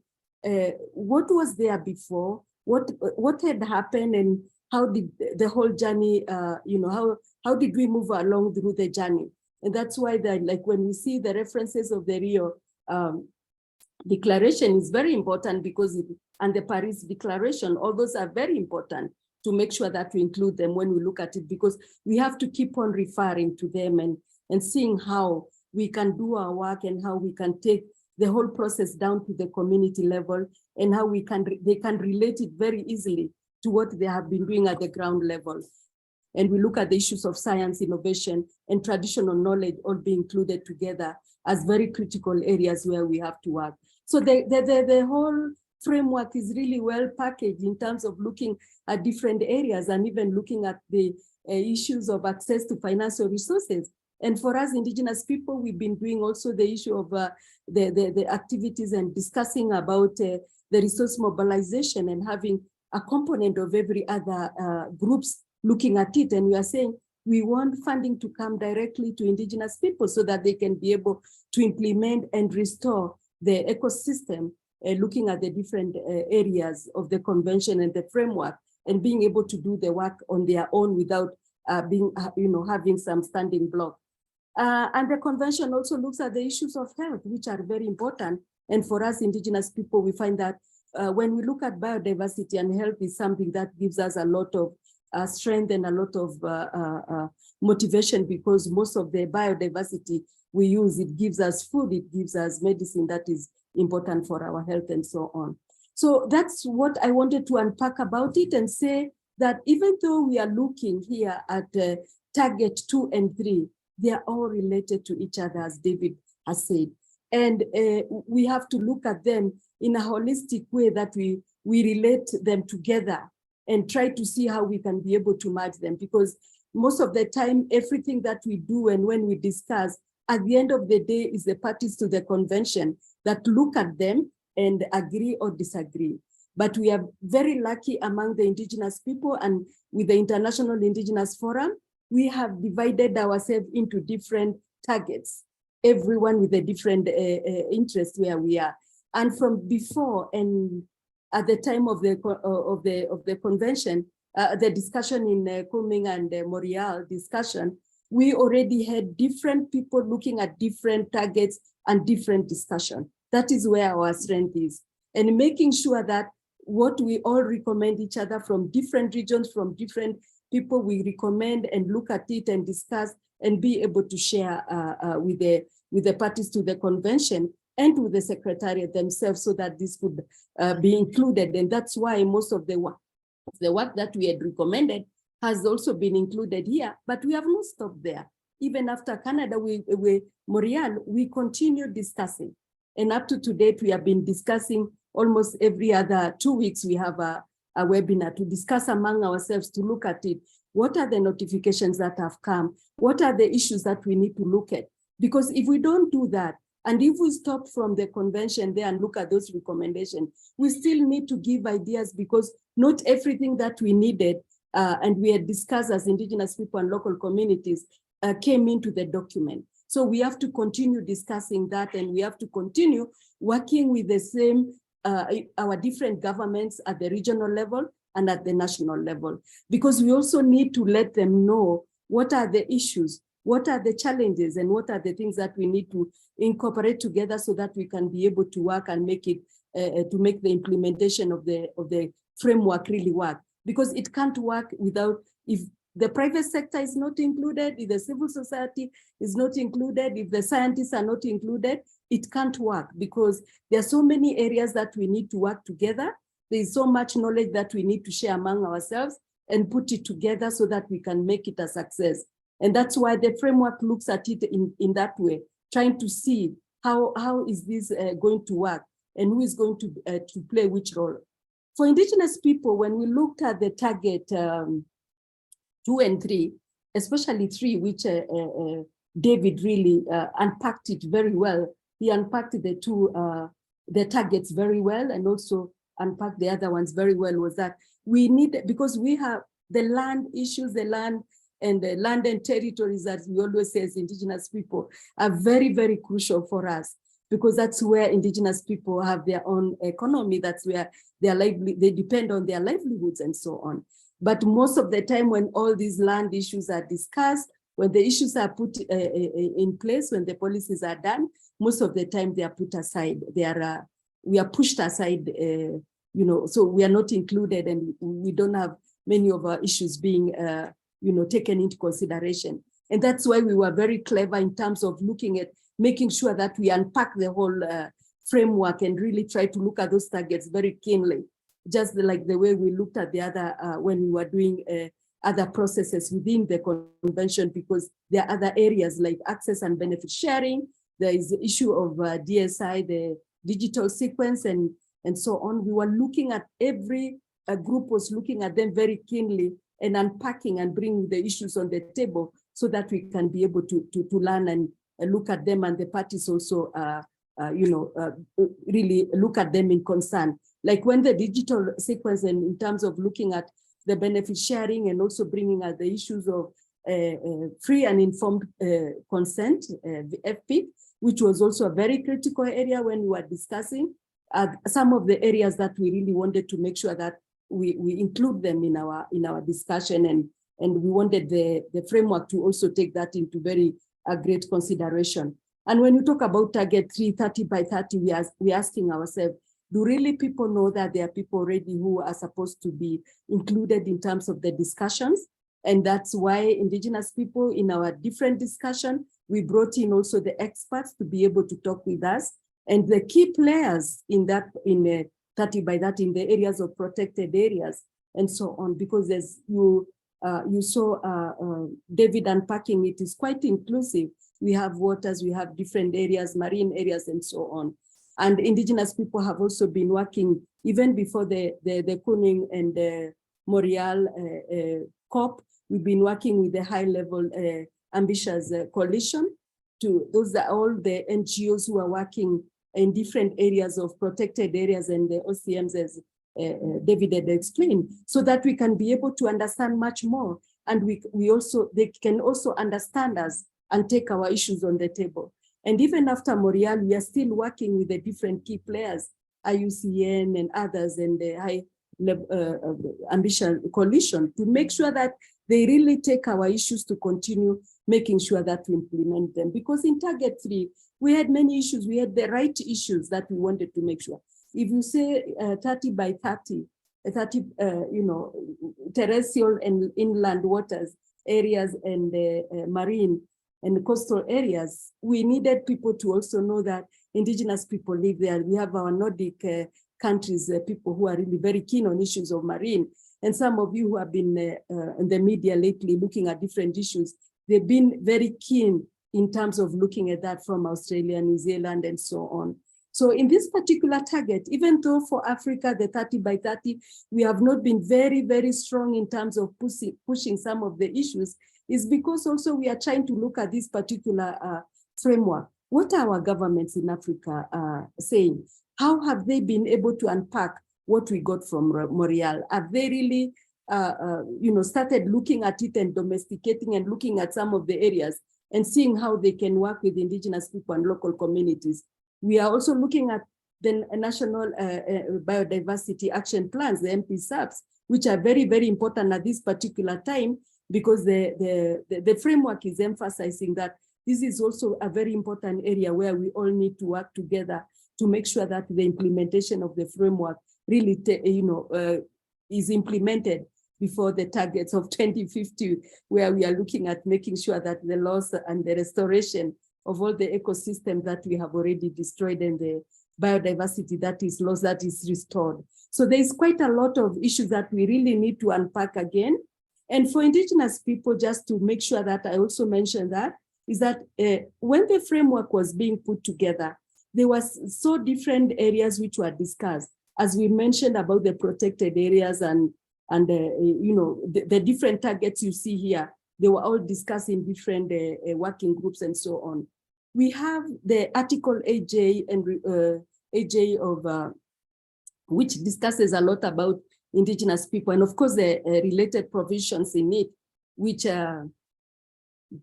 what was there before, what had happened, and how did the whole journey, how did we move along through the journey? And that's why like when we see the references of the Rio Declaration is very important, because and the Paris Declaration, all those are very important to make sure that we include them when we look at it, because we have to keep on referring to them and seeing how we can do our work and how we can take the whole process down to the community level, and how they can relate it very easily to what they have been doing at the ground level. And we look at the issues of science, innovation, and traditional knowledge all being included together as very critical areas where we have to work. So the whole framework is really well packaged in terms of looking at different areas, and even looking at the issues of access to financial resources. And for us Indigenous people, we've been doing also the issue of the activities and discussing about the resource mobilization, and having a component of every other groups looking at it. And we are saying we want funding to come directly to Indigenous people so that they can be able to implement and restore the ecosystem, looking at the different areas of the convention and the framework, and being able to do the work on their own without having some standing block. And the convention also looks at the issues of health, which are very important. And for us Indigenous people, we find that when we look at biodiversity and health is something that gives us a lot of strength and a lot of motivation, because most of the biodiversity we use, it gives us food, it gives us medicine that is important for our health and so on. So that's what I wanted to unpack about it, and say that even though we are looking here at target 2 and 3, they are all related to each other, as David has said. And we have to look at them in a holistic way, that we relate them together and try to see how we can be able to merge them. Because most of the time, everything that we do and when we discuss, at the end of the day, is the parties to the convention that look at them and agree or disagree. But we are very lucky among the Indigenous people, and with the International Indigenous Forum, we have divided ourselves into different targets, everyone with a different interest where we are. And from before, and at the time of the convention, the discussion in Kunming and Montreal discussion, we already had different people looking at different targets and different discussion. That is where our strength is. And making sure that what we all recommend each other from different regions, from different people, we recommend and look at it and discuss and be able to share with the parties to the convention and with the secretariat themselves, so that this could be included. And that's why most of the work that we had recommended has also been included here, but we have not stopped there. Even after Canada, Montreal, we continue discussing. And up to date, we have been discussing almost every other 2 weeks. We have a webinar to discuss among ourselves, to look at it. What are the notifications that have come? What are the issues that we need to look at? Because if we don't do that, and if we stop from the convention there and look at those recommendations, we still need to give ideas, because not everything that we needed and we had discussed as Indigenous people and local communities came into the document. So we have to continue discussing that, and we have to continue working with the same, our different governments at the regional level and at the national level, because we also need to let them know what are the issues, what are the challenges, and what are the things that we need to incorporate together, so that we can be able to work and make it, to make the implementation of the framework really work. Because it can't work without, if the private sector is not included, if the civil society is not included, if the scientists are not included, it can't work, because there are so many areas that we need to work together. There is so much knowledge that we need to share among ourselves and put it together so that we can make it a success. And that's why the framework looks at it in that way, trying to see how is this going to work, and who is going to play which role. For Indigenous people, when we looked at the target 2 and 3, especially 3, which David really unpacked it very well. He unpacked the targets very well, and also unpacked the other ones very well, was that we need, because we have the land issues, the land and territories, as we always say as Indigenous people, are very, very crucial for us, because that's where Indigenous people have their own economy. That's where they depend on their livelihoods and so on. But most of the time when all these land issues are discussed, when the issues are put in place, when the policies are done, most of the time they are put aside. We are pushed aside, so we are not included, and we don't have many of our issues being taken into consideration. And that's why we were very clever in terms of looking at making sure that we unpack the whole framework and really try to look at those targets very keenly, just like the way we looked at the other when we were doing other processes within the convention, because there are other areas like access and benefit sharing. There is the issue of DSI, the digital sequence, and so on. We were looking at every group was looking at them very keenly and unpacking and bringing the issues on the table so that we can be able to learn and look at them, and the parties also really look at them in concern. Like when the digital sequence, and in terms of looking at the benefit sharing and also bringing out the issues of free and informed consent, FP, which was also a very critical area when we were discussing some of the areas that we really wanted to make sure that we include them in our discussion, and we wanted the framework to also take that into very great consideration. And when we talk about target 330 by 30, we're asking ourselves, do really people know that there are people already who are supposed to be included in terms of the discussions? And that's why Indigenous people, in our different discussion, we brought in also the experts to be able to talk with us, and the key players in 30 by 30 in the areas of protected areas and so on, because as you saw David unpacking, it is quite inclusive. We have waters, we have different areas, marine areas, and so on. And Indigenous people have also been working, even before the Kunming and the Montreal COP, we've been working with the high-level ambitious coalition. Those are all the NGOs who are working in different areas of protected areas and the OCMs, as David had explained, so that we can be able to understand much more. And they can also understand us and take our issues on the table. And even after Montreal, we are still working with the different key players, IUCN and others, and the high ambition coalition, to make sure that they really take our issues to continue making sure that we implement them. Because in Target 3, we had many issues. We had the right issues that we wanted to make sure. If you say 30 by 30, terrestrial and inland waters areas and marine and coastal areas, we needed people to also know that Indigenous people live there. We have our Nordic countries, people who are really very keen on issues of marine. And some of you who have been in the media lately looking at different issues, they've been very keen in terms of looking at that from Australia, New Zealand, and so on. So in this particular target, even though for Africa, the 30 by 30, we have not been very, very strong in terms of pushing some of the issues, is because also we are trying to look at this particular framework. What are our governments in Africa saying? How have they been able to unpack what we got from Montreal? Have they really started looking at it and domesticating and looking at some of the areas and seeing how they can work with Indigenous people and local communities? We are also looking at the National Biodiversity Action Plans, the MPSAPs, which are very, very important at this particular time, because the framework is emphasizing that this is also a very important area where we all need to work together to make sure that the implementation of the framework really is implemented before the targets of 2050, where we are looking at making sure that the loss and the restoration of all the ecosystems that we have already destroyed and the biodiversity that is lost, that is restored. So there's quite a lot of issues that we really need to unpack again. And for Indigenous people, just to make sure that I also mentioned that, is that when the framework was being put together, there was so different areas which were discussed. As we mentioned about the protected areas and the different targets you see here, They were all discussing different working groups and so on. We have the Article AJ and AJ of which discusses a lot about Indigenous people, and of course the related provisions in it, which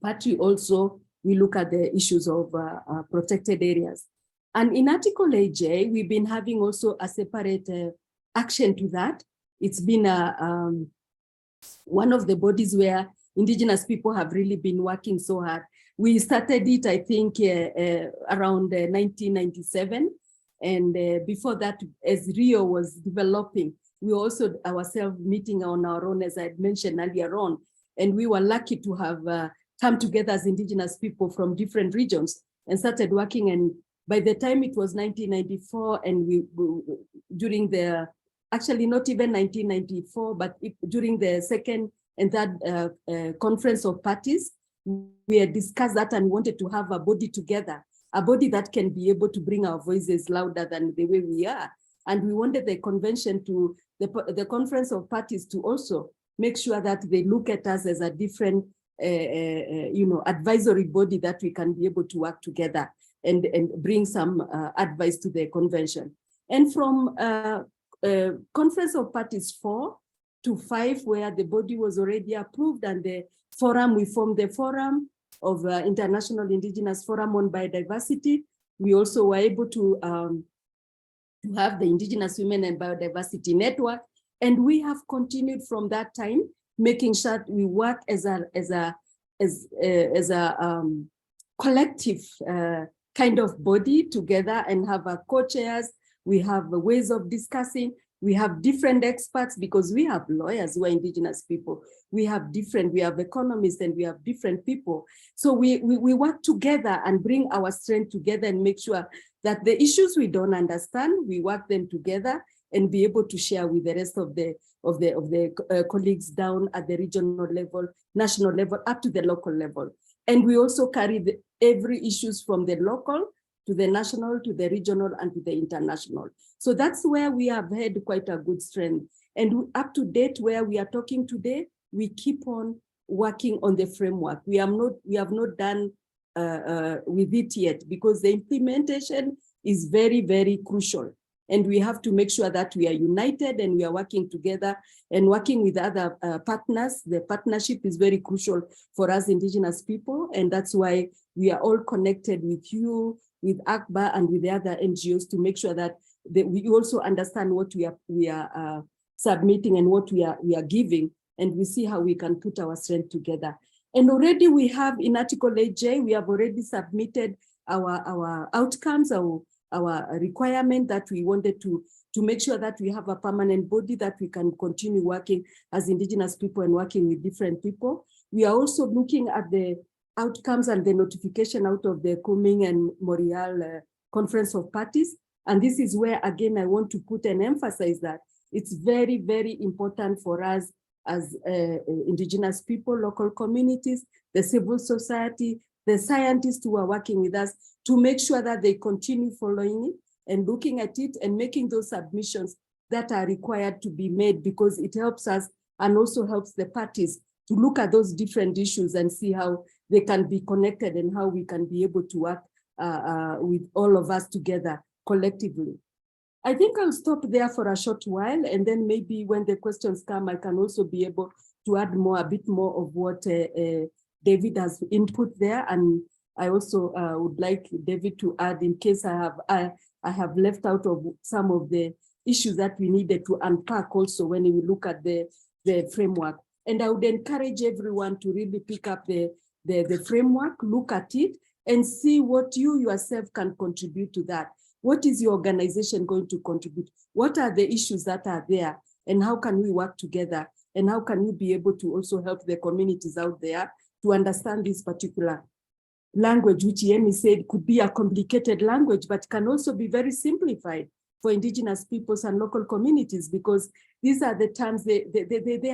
partly also we look at the issues of protected areas. And in Article AJ, we've been having also a separate action to that. It's been one of the bodies where Indigenous people have really been working so hard. We started it, I think, around 1997. And before that, as Rio was developing, we also ourselves meeting on our own, as I had mentioned earlier on. And we were lucky to have come together as Indigenous people from different regions and started working. And by the time it was 1994, and we during the, actually not even 1994, but during the second and third conference of parties, we had discussed that and wanted to have a body together, a body that can be able to bring our voices louder than the way we are. And we wanted the convention to, the conference of parties to also make sure that they look at us as a different, advisory body that we can be able to work together and bring some advice to the convention. And from conference of parties 4 to 5, where the body was already approved, and the forum, we formed the forum of International Indigenous Forum on Biodiversity. We also were able to have the Indigenous Women and Biodiversity Network. And we have continued from that time, making sure we work as a collective kind of body together and have our co-chairs. We have ways of discussing. We have different experts because we have lawyers who are Indigenous people. We have economists, and we have different people. So we work together and bring our strength together and make sure that the issues we don't understand, we work them together and be able to share with the rest of the colleagues down at the regional level, national level, up to the local level. And we also carry every issues from the local to the national, to the regional, and to the international. So that's where we have had quite a good strength. And up to date, where we are talking today, we keep on working on the framework. We have not done with it yet, because the implementation is very, very crucial. And we have to make sure that we are united and we are working together and working with other partners. The partnership is very crucial for us Indigenous people. And that's why we are all connected with you, with ACBA, and with the other NGOs to make sure that we also understand what we are submitting and what we are giving, and we see how we can put our strength together. And already we have in Article AJ, we have already submitted our outcomes, our requirement that we wanted to make sure that we have a permanent body that we can continue working as Indigenous people and working with different people. We are also looking at the outcomes and the notification out of the Kunming-Montreal Conference of Parties. And this is where, again, I want to put and emphasize that it's very, very important for us as Indigenous people, local communities, the civil society, the scientists who are working with us, to make sure that they continue following it and looking at it and making those submissions that are required to be made, because it helps us and also helps the parties to look at those different issues and see how they can be connected and how we can be able to work with all of us together collectively. I think I'll stop there for a short while, and then maybe when the questions come, I can also be able to add a bit more of what David has input there. And I also would like David to add in case I have left out of some of the issues that we needed to unpack also when we look at the framework. And I would encourage everyone to really pick up the framework, look at it, and see what you yourself can contribute to that. What is your organization going to contribute? What are the issues that are there? And how can we work together? And how can you be able to also help the communities out there to understand this particular language, which Yemi said could be a complicated language, but can also be very simplified for Indigenous peoples and local communities, because these are the terms, they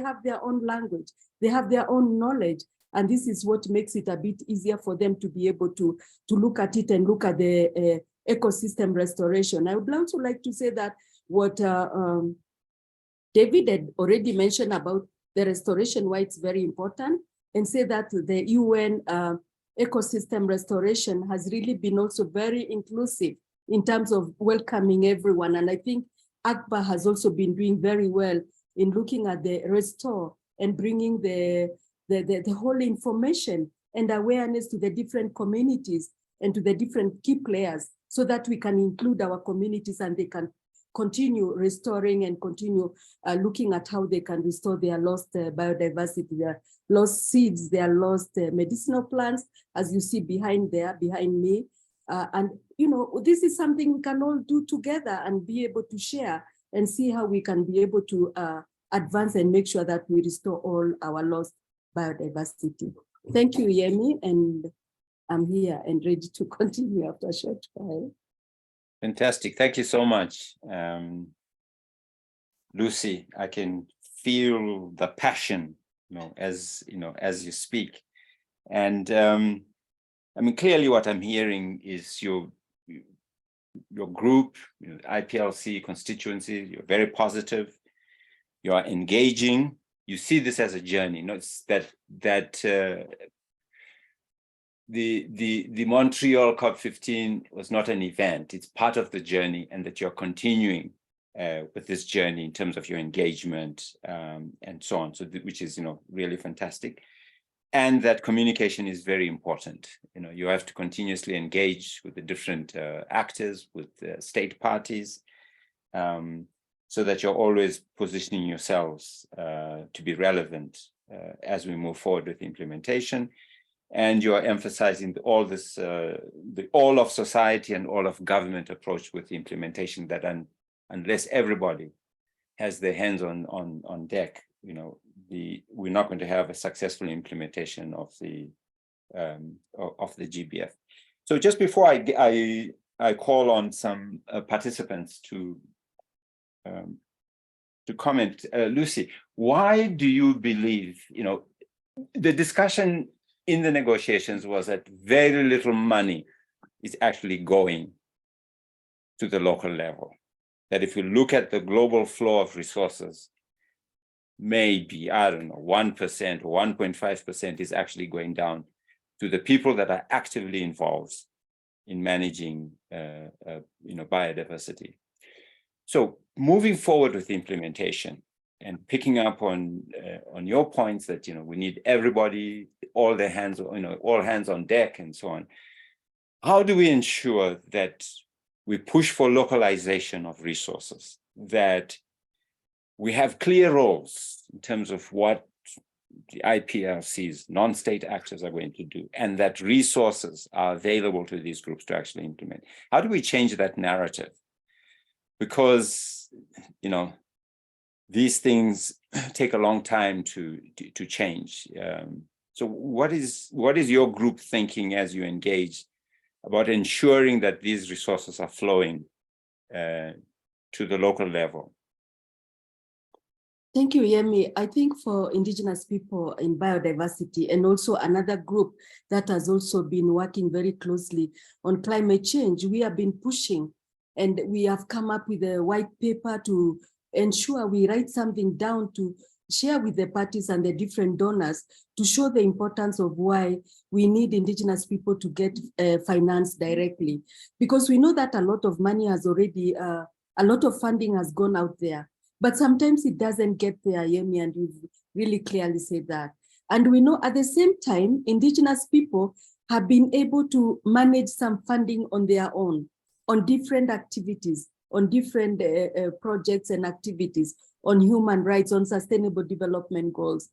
have their own language, they have their own knowledge. And this is what makes it a bit easier for them to be able to look at it and look at the ecosystem restoration. I would also like to say that what David had already mentioned about the restoration, why it's very important. and say that the UN ecosystem restoration has really been also very inclusive in terms of welcoming everyone. And I think ACBA has also been doing very well in looking at the restore and bringing the whole information and awareness to the different communities and to the different key players, so that we can include our communities and they can continue restoring and continue looking at how they can restore their lost biodiversity, their lost seeds, their lost medicinal plants, as you see behind me. And this is something we can all do together and be able to share and see how we can be able to advance and make sure that we restore all our lost biodiversity. Thank you, Yemi, and I'm here and ready to continue after a short while. Fantastic. Thank you so much. Lucy, I can feel the passion, as you speak. And I mean, clearly what I'm hearing is your group, IPLC constituency, you're very positive, you are engaging, you see this as a journey, not that the Montreal COP15 was not an event, it's part of the journey, and that you're continuing with this journey in terms of your engagement and so on, which is really fantastic. And that communication is very important. You have to continuously engage with the different actors, with state parties, so that you're always positioning yourselves to be relevant as we move forward with implementation. And you're emphasizing all this, the all of society and all of government approach with the implementation, that unless everybody has their hands on deck, we're not going to have a successful implementation of the GBF. So just before I call on some participants to comment, Lucy, why do you believe, the discussion in the negotiations was that very little money is actually going to the local level. That if you look at the global flow of resources, maybe, I don't know, 1% or 1.5% is actually going down to the people that are actively involved in managing biodiversity. So moving forward with implementation and picking up on your points that we need everybody, all hands on deck and so on. How do we ensure that we push for localization of resources, that we have clear roles in terms of what the IPLCs, non-state actors, are going to do, and that resources are available to these groups to actually implement? How do we change that narrative? Because these things take a long time to change. So what is your group thinking as you engage about ensuring that these resources are flowing to the local level? Thank you, Yemi. I think for Indigenous people in biodiversity, and also another group that has also been working very closely on climate change, we have been pushing, and we have come up with a white paper to ensure we write something down to share with the parties and the different donors to show the importance of why we need Indigenous people to get financed directly. Because we know that a lot of money has already, a lot of funding has gone out there, but sometimes it doesn't get there, Yemi, and you've really clearly said that. And we know at the same time, Indigenous people have been able to manage some funding on their own, on different activities, on different projects and activities, on human rights, on sustainable development goals,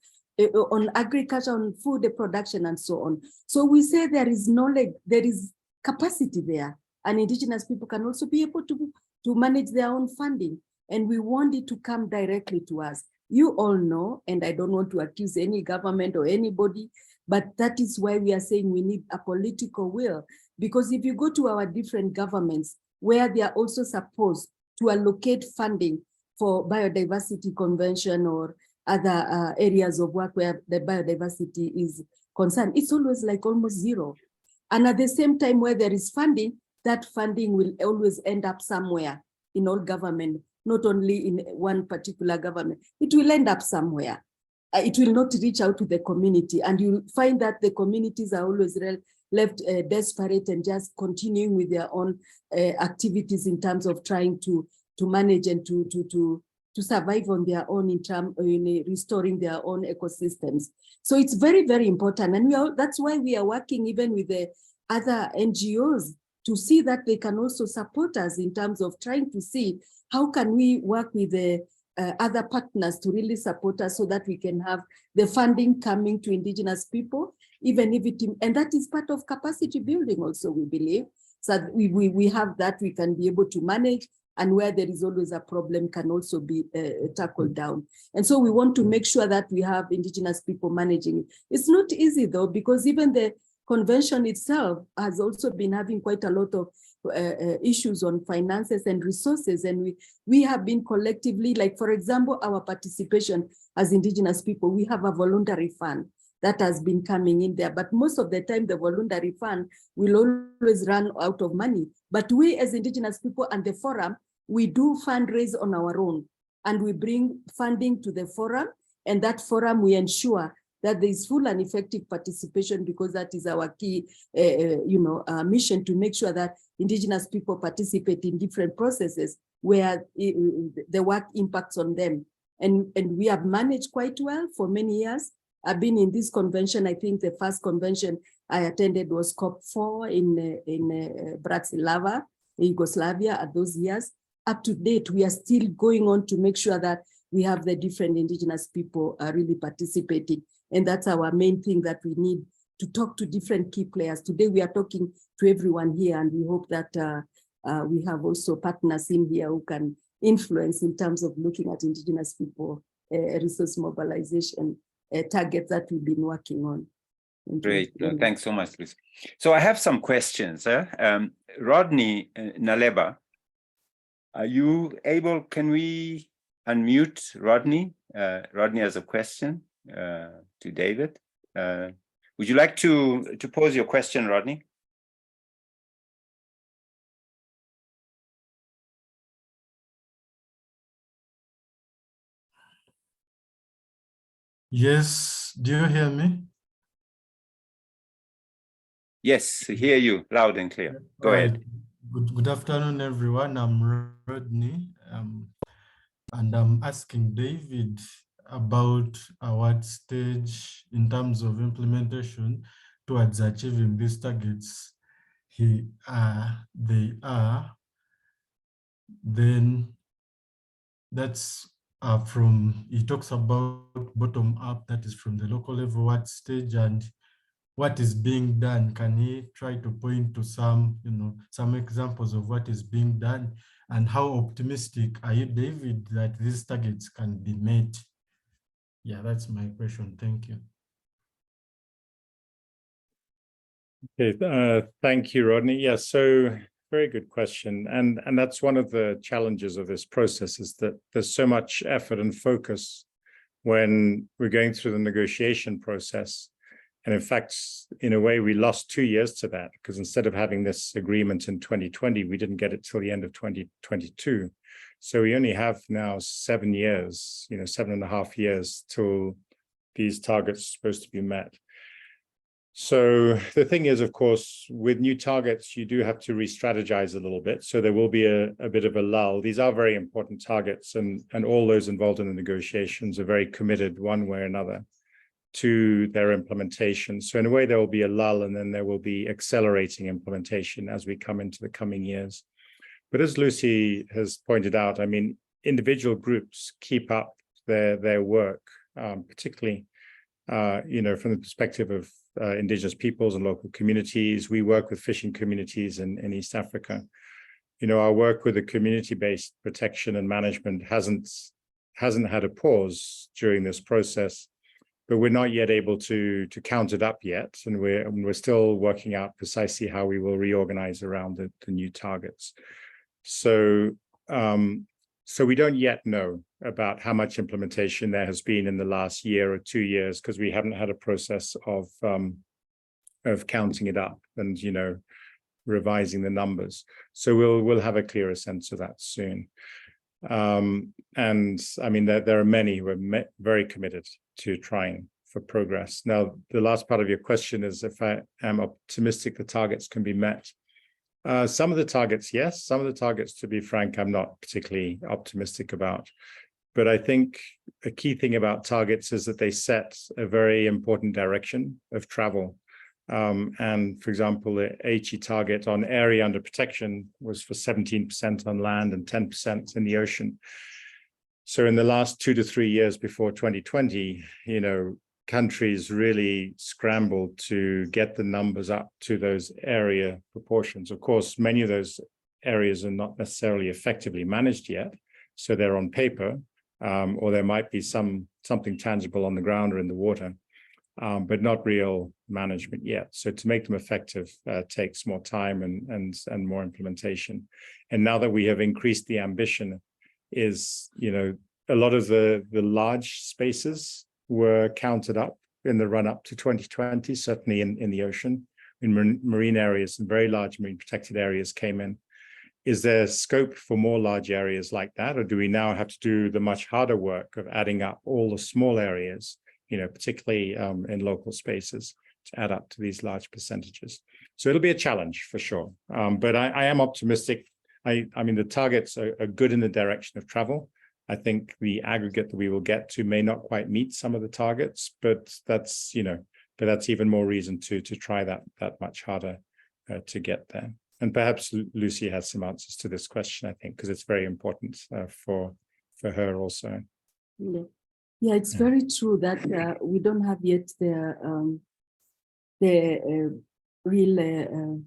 on agriculture, on food production, and so on. So we say there is knowledge, there is capacity there, and Indigenous people can also be able to manage their own funding. And we want it to come directly to us. You all know, and I don't want to accuse any government or anybody, but that is why we are saying we need a political will. Because if you go to our different governments, where they are also supposed to allocate funding for biodiversity convention or other areas of work where the biodiversity is concerned, it's always like almost zero. And at the same time, where there is funding, that funding will always end up somewhere in all government, not only in one particular government. It will end up somewhere. it will not reach out to the community. And you find that the communities are always left desperate and just continuing with their own activities in terms of trying to manage and to survive on their own in restoring their own ecosystems. So it's very, very important. And that's why we are working even with the other NGOs to see that they can also support us in terms of trying to see how can we work with the other partners to really support us so that we can have the funding coming to Indigenous people, even if and that is part of capacity building also, we believe. So that we have that, we can be able to manage, and where there is always a problem can also be tackled down. And so we want to make sure that we have Indigenous people managing it. It's not easy though, because even the convention itself has also been having quite a lot of issues on finances and resources. And we have been collectively, like for example, our participation as Indigenous people, we have a voluntary fund that has been coming in there. But most of the time, the voluntary fund will always run out of money. But we as Indigenous people and the forum, we do fundraise on our own, and we bring funding to the forum, and that forum we ensure that there is full and effective participation, because that is our key mission, to make sure that Indigenous people participate in different processes where the work impacts on them. And we have managed quite well for many years. I've been in this convention. I think the first convention I attended was COP4 in Bratislava, Yugoslavia, at those years. Up to date, we are still going on to make sure that we have the different Indigenous people really participating. And that's our main thing, that we need to talk to different key players. Today, we are talking to everyone here, and we hope that we have also partners in here who can influence in terms of looking at Indigenous people resource mobilization targets that we've been working on. Great. Thanks so much, Lucy. So I have some questions. Rodney Naleba, are you able, can we unmute Rodney? Rodney has a question to David. Would you like to pose your question, Rodney? Yes, do you hear me? Yes, hear you loud and clear. Go ahead. Good afternoon, everyone. I'm Rodney, and I'm asking David about what stage in terms of implementation towards achieving these targets they are. Then that's he talks about bottom up, that is from the local level, what stage and what is being done. Can he try to point to some examples of what is being done, and how optimistic are you, David, that these targets can be met? Yeah, that's my question. Thank you. Okay, thank you, Rodney. Yeah, so very good question. And that's one of the challenges of this process, is that there's so much effort and focus when we're going through the negotiation process. And in fact, in a way, we lost 2 years to that, because instead of having this agreement in 2020, we didn't get it till the end of 2022. So we only have now 7 years, 7.5 years till these targets are supposed to be met. So the thing is, of course, with new targets, you do have to re-strategize a little bit. So there will be a bit of a lull. These are very important targets, and all those involved in the negotiations are very committed one way or another to their implementation. So in a way, there will be a lull, and then there will be accelerating implementation as we come into the coming years. But as Lucy has pointed out, I mean, individual groups keep up their work, particularly, from the perspective of Indigenous peoples and local communities. We work with fishing communities in East Africa. Our work with the community-based protection and management hasn't had a pause during this process, but we're not yet able to count it up yet, and we're still working out precisely how we will reorganize around the new targets. So we don't yet know about how much implementation there has been in the last year or 2 years, because we haven't had a process of counting it up and revising the numbers. So we'll have a clearer sense of that soon. And I mean, there are many who are very committed to trying for progress. Now, the last part of your question is if I am optimistic the targets can be met. Some of the targets, yes. Some of the targets, to be frank, I'm not particularly optimistic about. But I think a key thing about targets is that they set a very important direction of travel. And for example, the Aichi target on area under protection was for 17% on land and 10% in the ocean. So in the last 2 to 3 years before 2020, countries really scrambled to get the numbers up to those area proportions. Of course, many of those areas are not necessarily effectively managed yet. So they're on paper, or there might be something tangible on the ground or in the water. But not real management yet. So to make them effective takes more time and more implementation. And now that we have increased the ambition, is a lot of the large spaces were counted up in the run up to 2020, certainly in the ocean, in marine areas, and very large marine protected areas came in. Is there scope for more large areas like that, or do we now have to do the much harder work of adding up all the small areas? Particularly in local spaces, to add up to these large percentages. So it'll be a challenge for sure. But I am optimistic. I mean, the targets are good in the direction of travel. I think the aggregate that we will get to may not quite meet some of the targets, but that's even more reason to try that much harder to get there. And perhaps Lucy has some answers to this question, I think, because it's very important for her also. Yeah, it's very true that we don't have yet the real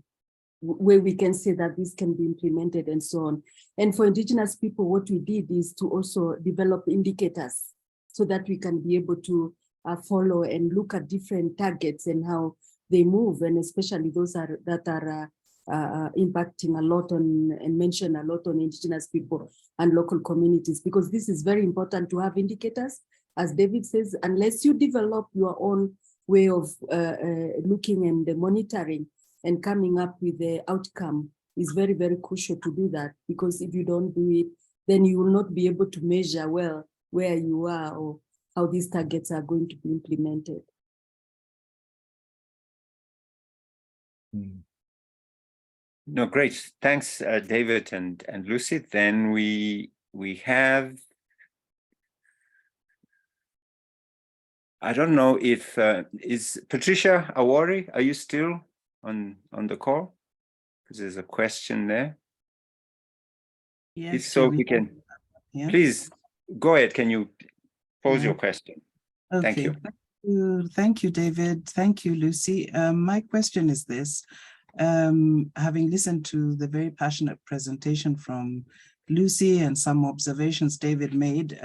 way we can say that this can be implemented and so on. And for Indigenous people, what we did is to also develop indicators so that we can be able to follow and look at different targets and how they move, and especially those that are impacting a lot on and mention a lot on Indigenous people and local communities, because this is very important to have indicators. As David says, unless you develop your own way of looking and monitoring and coming up with the outcome, is very, very crucial to do that. Because if you don't do it, then you will not be able to measure well where you are or how these targets are going to be implemented. No, great. Thanks, David and Lucy. Then we have, I don't know if, is Patricia Awori, are you still on the call? Because there's a question there. Yes, If so, we can, yeah. Please go ahead. Can you pose your question? Okay. Thank you. Thank you, David. Thank you, Lucy. My question is this. Having listened to the very passionate presentation from Lucy and some observations David made,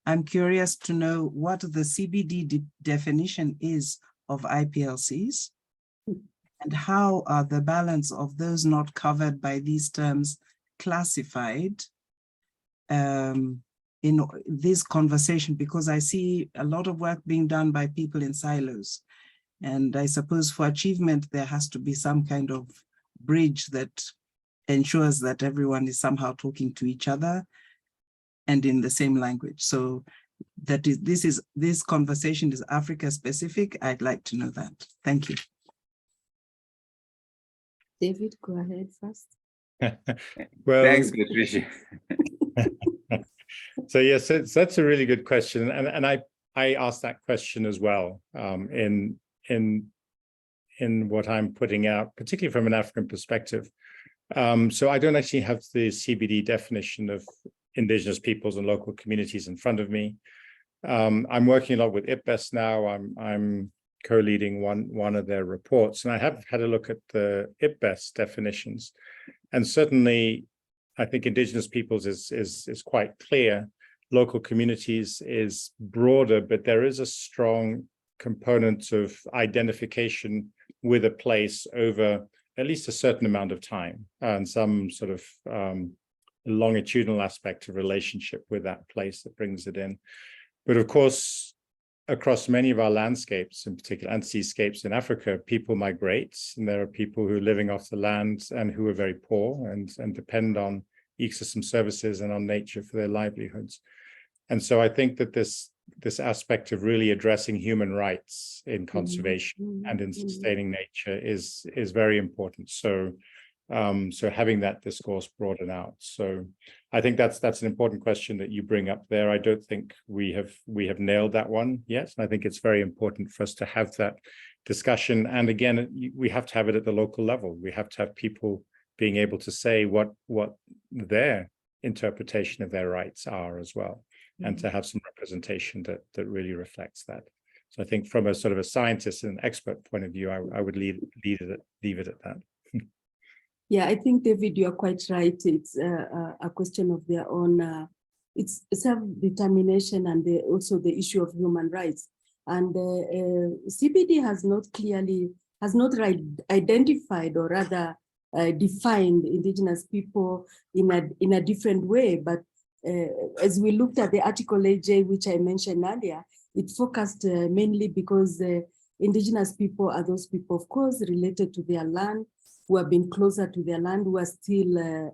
I'm curious to know what the CBD definition is of IPLCs, and how are the balance of those not covered by these terms classified in this conversation, because I see a lot of work being done by people in silos. And I suppose for achievement, there has to be some kind of bridge that ensures that everyone is somehow talking to each other and in the same language. So that is, this conversation is Africa specific. I'd like to know that. Thank you. David, go ahead first. Well, thanks, Patricia. So yes, that's a really good question, and I asked that question as well in what I'm putting out, particularly from an African perspective. So I don't actually have the CBD definition of Indigenous peoples and local communities in front of me. I'm working a lot with IPBES now. I'm co-leading one of their reports, and I have had a look at the IPBES definitions, and certainly I think Indigenous peoples is quite clear. Local communities is broader, but there is a strong component of identification with a place over at least a certain amount of time, and some sort of longitudinal aspect of relationship with that place that brings it in. But of course, across many of our landscapes, in particular, and seascapes in Africa, people migrate, and there are people who are living off the land and who are very poor and depend on ecosystem services and on nature for their livelihoods. And so I think that this aspect of really addressing human rights in conservation and in sustaining nature is very important. So having that discourse broaden out. So I think that's an important question that you bring up there. I don't think we have nailed that one yet. And I think it's very important for us to have that discussion. And again, we have to have it at the local level. We have to have people being able to say what their interpretation of their rights are as well, and to have some representation that really reflects that. So I think from a sort of a scientist and an expert point of view, I would leave it at that. Yeah, I think, David, you're quite right. It's a question of their own, it's self-determination and also the issue of human rights. And CBD has not identified, or rather defined, Indigenous people in a different way. But as we looked at the Article AJ, which I mentioned earlier, it focused mainly because Indigenous people are those people, of course, related to their land, who have been closer to their land, who are still,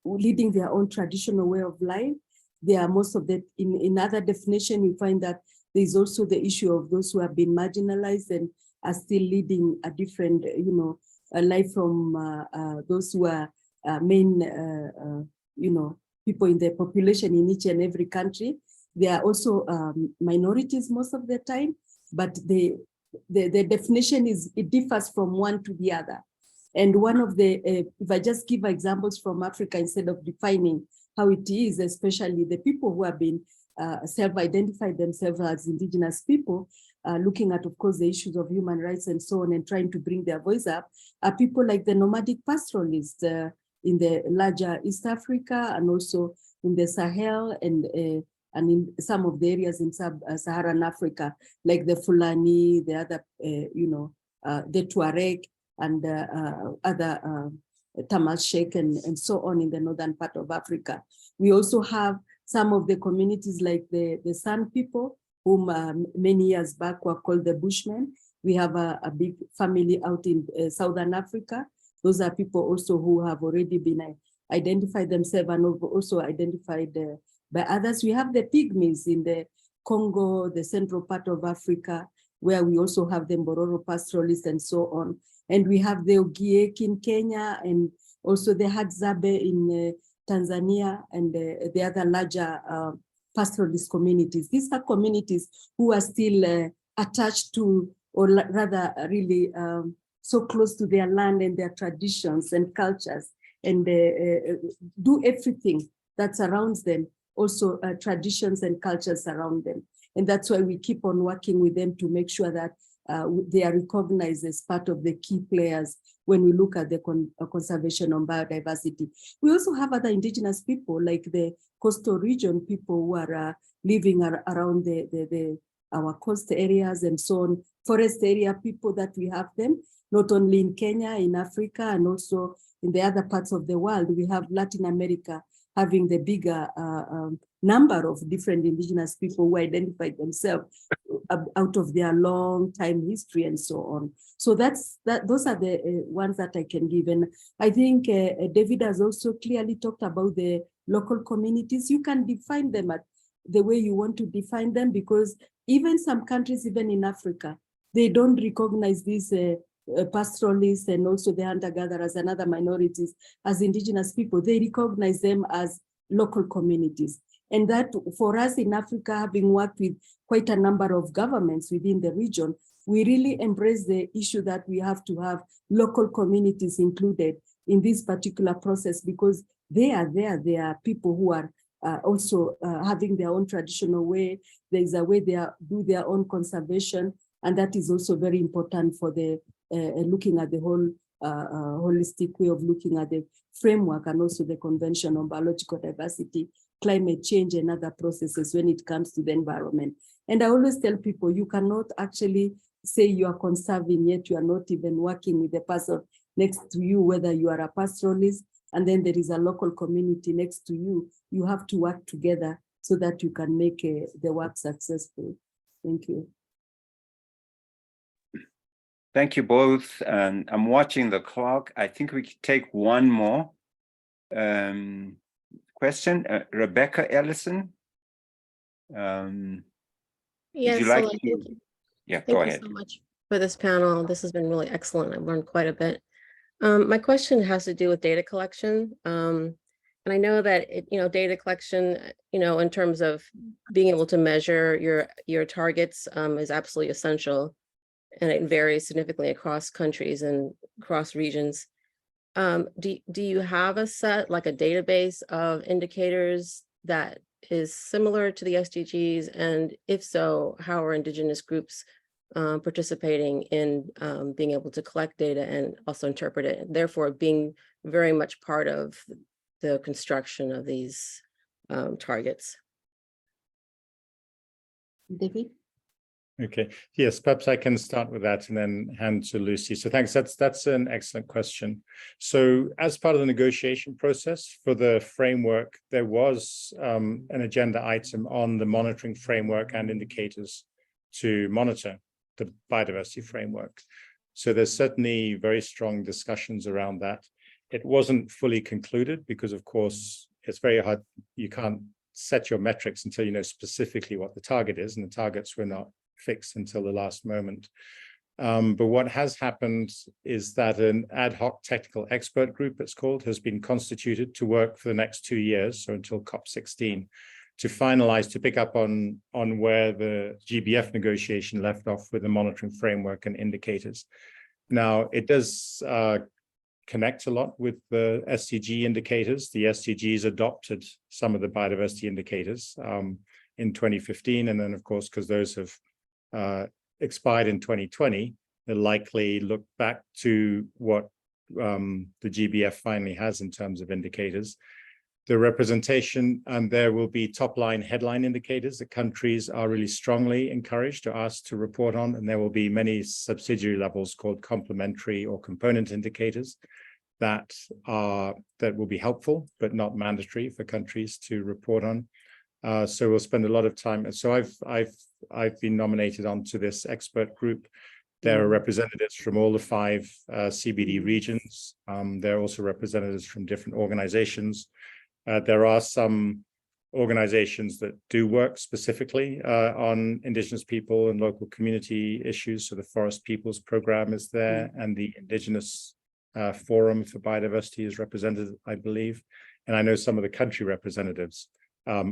leading their own traditional way of life. There are most of that. In other definition, you find that there's also the issue of those who have been marginalized and are still leading a different, a life from those who are main, people in the population in each and every country. There are also minorities most of the time, but the definition it differs from one to the other. And one of the, if I just give examples from Africa instead of defining how it is, especially the people who have been self-identified themselves as Indigenous people, looking at, of course, the issues of human rights and so on, and trying to bring their voice up, are people like the nomadic pastoralists in the larger East Africa, and also in the Sahel, and in some of the areas in sub-Saharan Africa, like the Fulani, the other, the Tuareg, and other Tamalshek, and so on in the northern part of Africa. We also have some of the communities like the San people, whom many years back were called the Bushmen. We have a big family out in Southern Africa. Those are people also who have already been identified themselves and also identified by others. We have the Pygmies in the Congo, the central part of Africa, where we also have the Mbororo pastoralists and so on. And we have the Ogiek in Kenya, and also the Hadzabe in Tanzania, and the other larger pastoralist communities. These are communities who are still attached to, or rather really so close to their land and their traditions and cultures, and do everything that surrounds them, also traditions and cultures around them. And that's why we keep on working with them to make sure that they are recognized as part of the key players when we look at the conservation of biodiversity. We also have other Indigenous people, like the coastal region people who are living around our coast areas and so on, forest area people that we have them, not only in Kenya, in Africa, and also in the other parts of the world. We have Latin America having the bigger number of different Indigenous people who identify themselves out of their long time history and so on. So those are the ones that I can give. And I think David has also clearly talked about the local communities. You can define them at the way you want to define them, because even some countries, even in Africa, they don't recognize these pastoralists and also the hunter-gatherers and other minorities as Indigenous people. They recognize them as local communities. And that, for us in Africa, having worked with quite a number of governments within the region, we really embrace the issue that we have to have local communities included in this particular process, because they are there. They are people who are also having their own traditional way. There is a way they do their own conservation, and that is also very important for the looking at the whole holistic way of looking at the framework, and also the Convention on Biological Diversity, climate change, and other processes when it comes to the environment. And I always tell people, you cannot actually say you are conserving, yet you are not even working with the person next to you, whether you are a pastoralist, and then there is a local community next to you. You have to work together so that you can make the work successful. Thank you. Thank you both. And I'm watching the clock. I think we can take one more. question, Rebecca Ellison. Yes, you so like thank to- you. Yeah, Thank go you ahead. so much for this panel. This has been really excellent. I've learned quite a bit. My question has to do with data collection. And I know that data collection, in terms of being able to measure your targets is absolutely essential. And it varies significantly across countries and across regions. Do you have a set, like a database of indicators that is similar to the SDGs? And if so, how are Indigenous groups participating in being able to collect data and also interpret it, and therefore being very much part of the construction of these targets? David? Okay, yes, perhaps I can start with that and then hand to Lucy. So thanks, that's an excellent question. So as part of the negotiation process for the framework, there was an agenda item on the monitoring framework and indicators to monitor the biodiversity framework. So there's certainly very strong discussions around that. It wasn't fully concluded because, of course, it's very hard. You can't set your metrics until you know specifically what the target is, and the targets were not fixed until the last moment. But what has happened is that an ad hoc technical expert group, it's called, has been constituted to work for the next 2 years, so until COP16, to finalize, to pick up on where the GBF negotiation left off with the monitoring framework and indicators. Now, it does connect a lot with the SDG indicators. The SDGs adopted some of the biodiversity indicators in 2015, and then, of course, because those have expired in 2020, they'll likely look back to what the GBF finally has in terms of indicators. The representation, and there will be top-line headline indicators that countries are really strongly encouraged to ask to report on, and there will be many subsidiary levels called complementary or component indicators that will be helpful but not mandatory for countries to report on. So we'll spend a lot of time. And so I've been nominated onto this expert group. There are representatives from all the 5 CBD regions. There are also representatives from different organizations. There are some organizations that do work specifically on Indigenous people and local community issues. So the Forest Peoples Program is there, and the Indigenous Forum for Biodiversity is represented, I believe. And I know some of the country representatives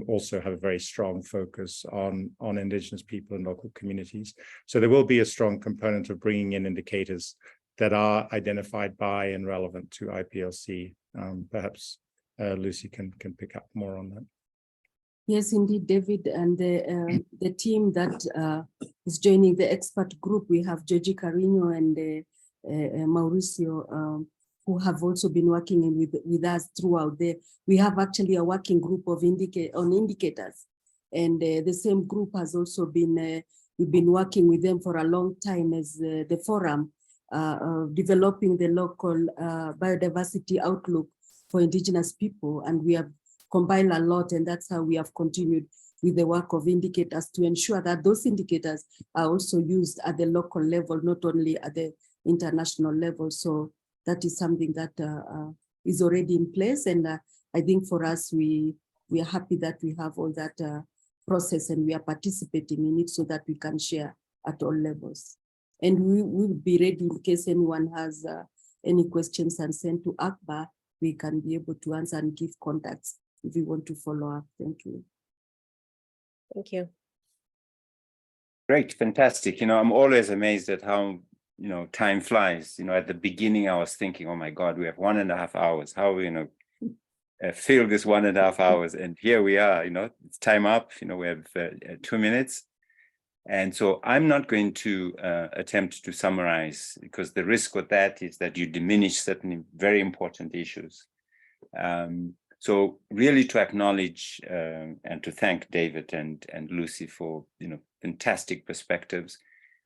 also have a very strong focus on Indigenous people and local communities. So there will be a strong component of bringing in indicators that are identified by and relevant to IPLC. Perhaps Lucy can pick up more on that. Yes, indeed, David, and the team that is joining the expert group, we have Georgie Carino and Mauricio, who have also been working with us throughout. We have actually a working group of indicators, and the same group has also been, we've been working with them for a long time as the forum, developing the local biodiversity outlook for Indigenous people, and we have compiled a lot, and that's how we have continued with the work of indicators to ensure that those indicators are also used at the local level, not only at the international level. So that is something that is already in place, and I think for us, we are happy that we have all that process and we are participating in it so that we can share at all levels. And we will be ready in case anyone has any questions and send to ACBA, we can be able to answer and give contacts if you want to follow up. Thank you. Thank you. Great, fantastic. I'm always amazed at how time flies. At the beginning, I was thinking, oh my God, we have 1.5 hours. How are we going to fill this 1.5 hours? And here we are, it's time up. We have 2 minutes. And so I'm not going to attempt to summarize, because the risk with that is that you diminish certain very important issues. So really to acknowledge and to thank David and Lucy for fantastic perspectives.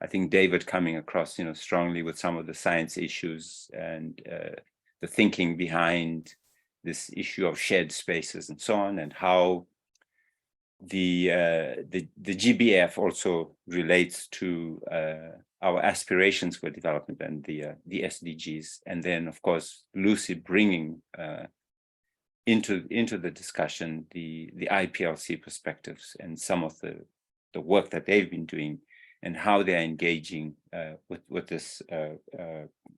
I think David coming across strongly with some of the science issues and the thinking behind this issue of shared spaces and so on, and how the GBF also relates to our aspirations for development and the SDGs. And then, of course, Lucy bringing into the discussion, the IPLC perspectives and some of the work that they've been doing and how they're engaging with this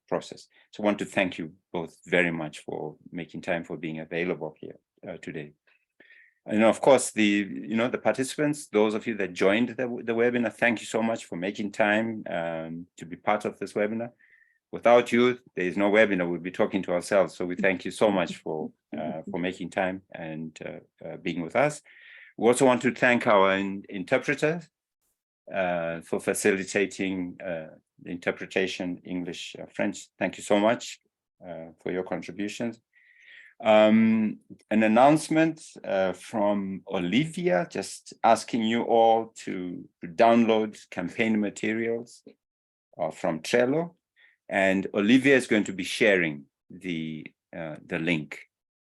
process. So I want to thank you both very much for making time, for being available here today. And of course, the participants, those of you that joined the webinar, thank you so much for making time to be part of this webinar. Without you, there is no webinar. We'll be talking to ourselves. So we thank you so much for making time and being with us. We also want to thank our interpreters for facilitating the interpretation, English, French. Thank you so much for your contributions. An announcement from Olivia, just asking you all to download campaign materials from Trello. And Olivia is going to be sharing the link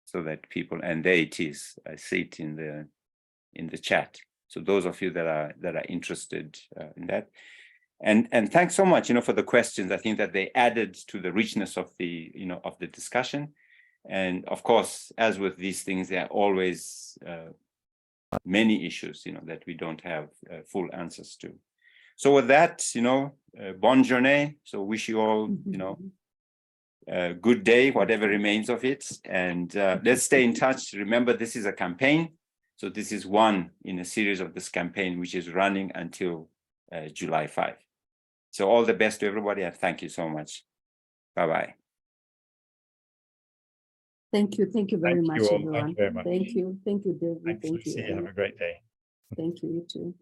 so that people, and there it is, I see it in the chat. So those of you that are interested in that, and thanks so much, for the questions. I think that they added to the richness of the discussion. And of course, as with these things, there are always many issues, that we don't have full answers to. So with that, bonne journée. So wish you all, a good day, whatever remains of it. And let's stay in touch. Remember, this is a campaign. So this is one in a series of this campaign, which is running until July 5. So all the best to everybody, and thank you so much. Bye-bye. Thank you. Thank you very much, all. everyone. Thank you very much. Thank you. Thank you, David. Thanks, Thank Lucy. you. Have a great day. Thank you, you too.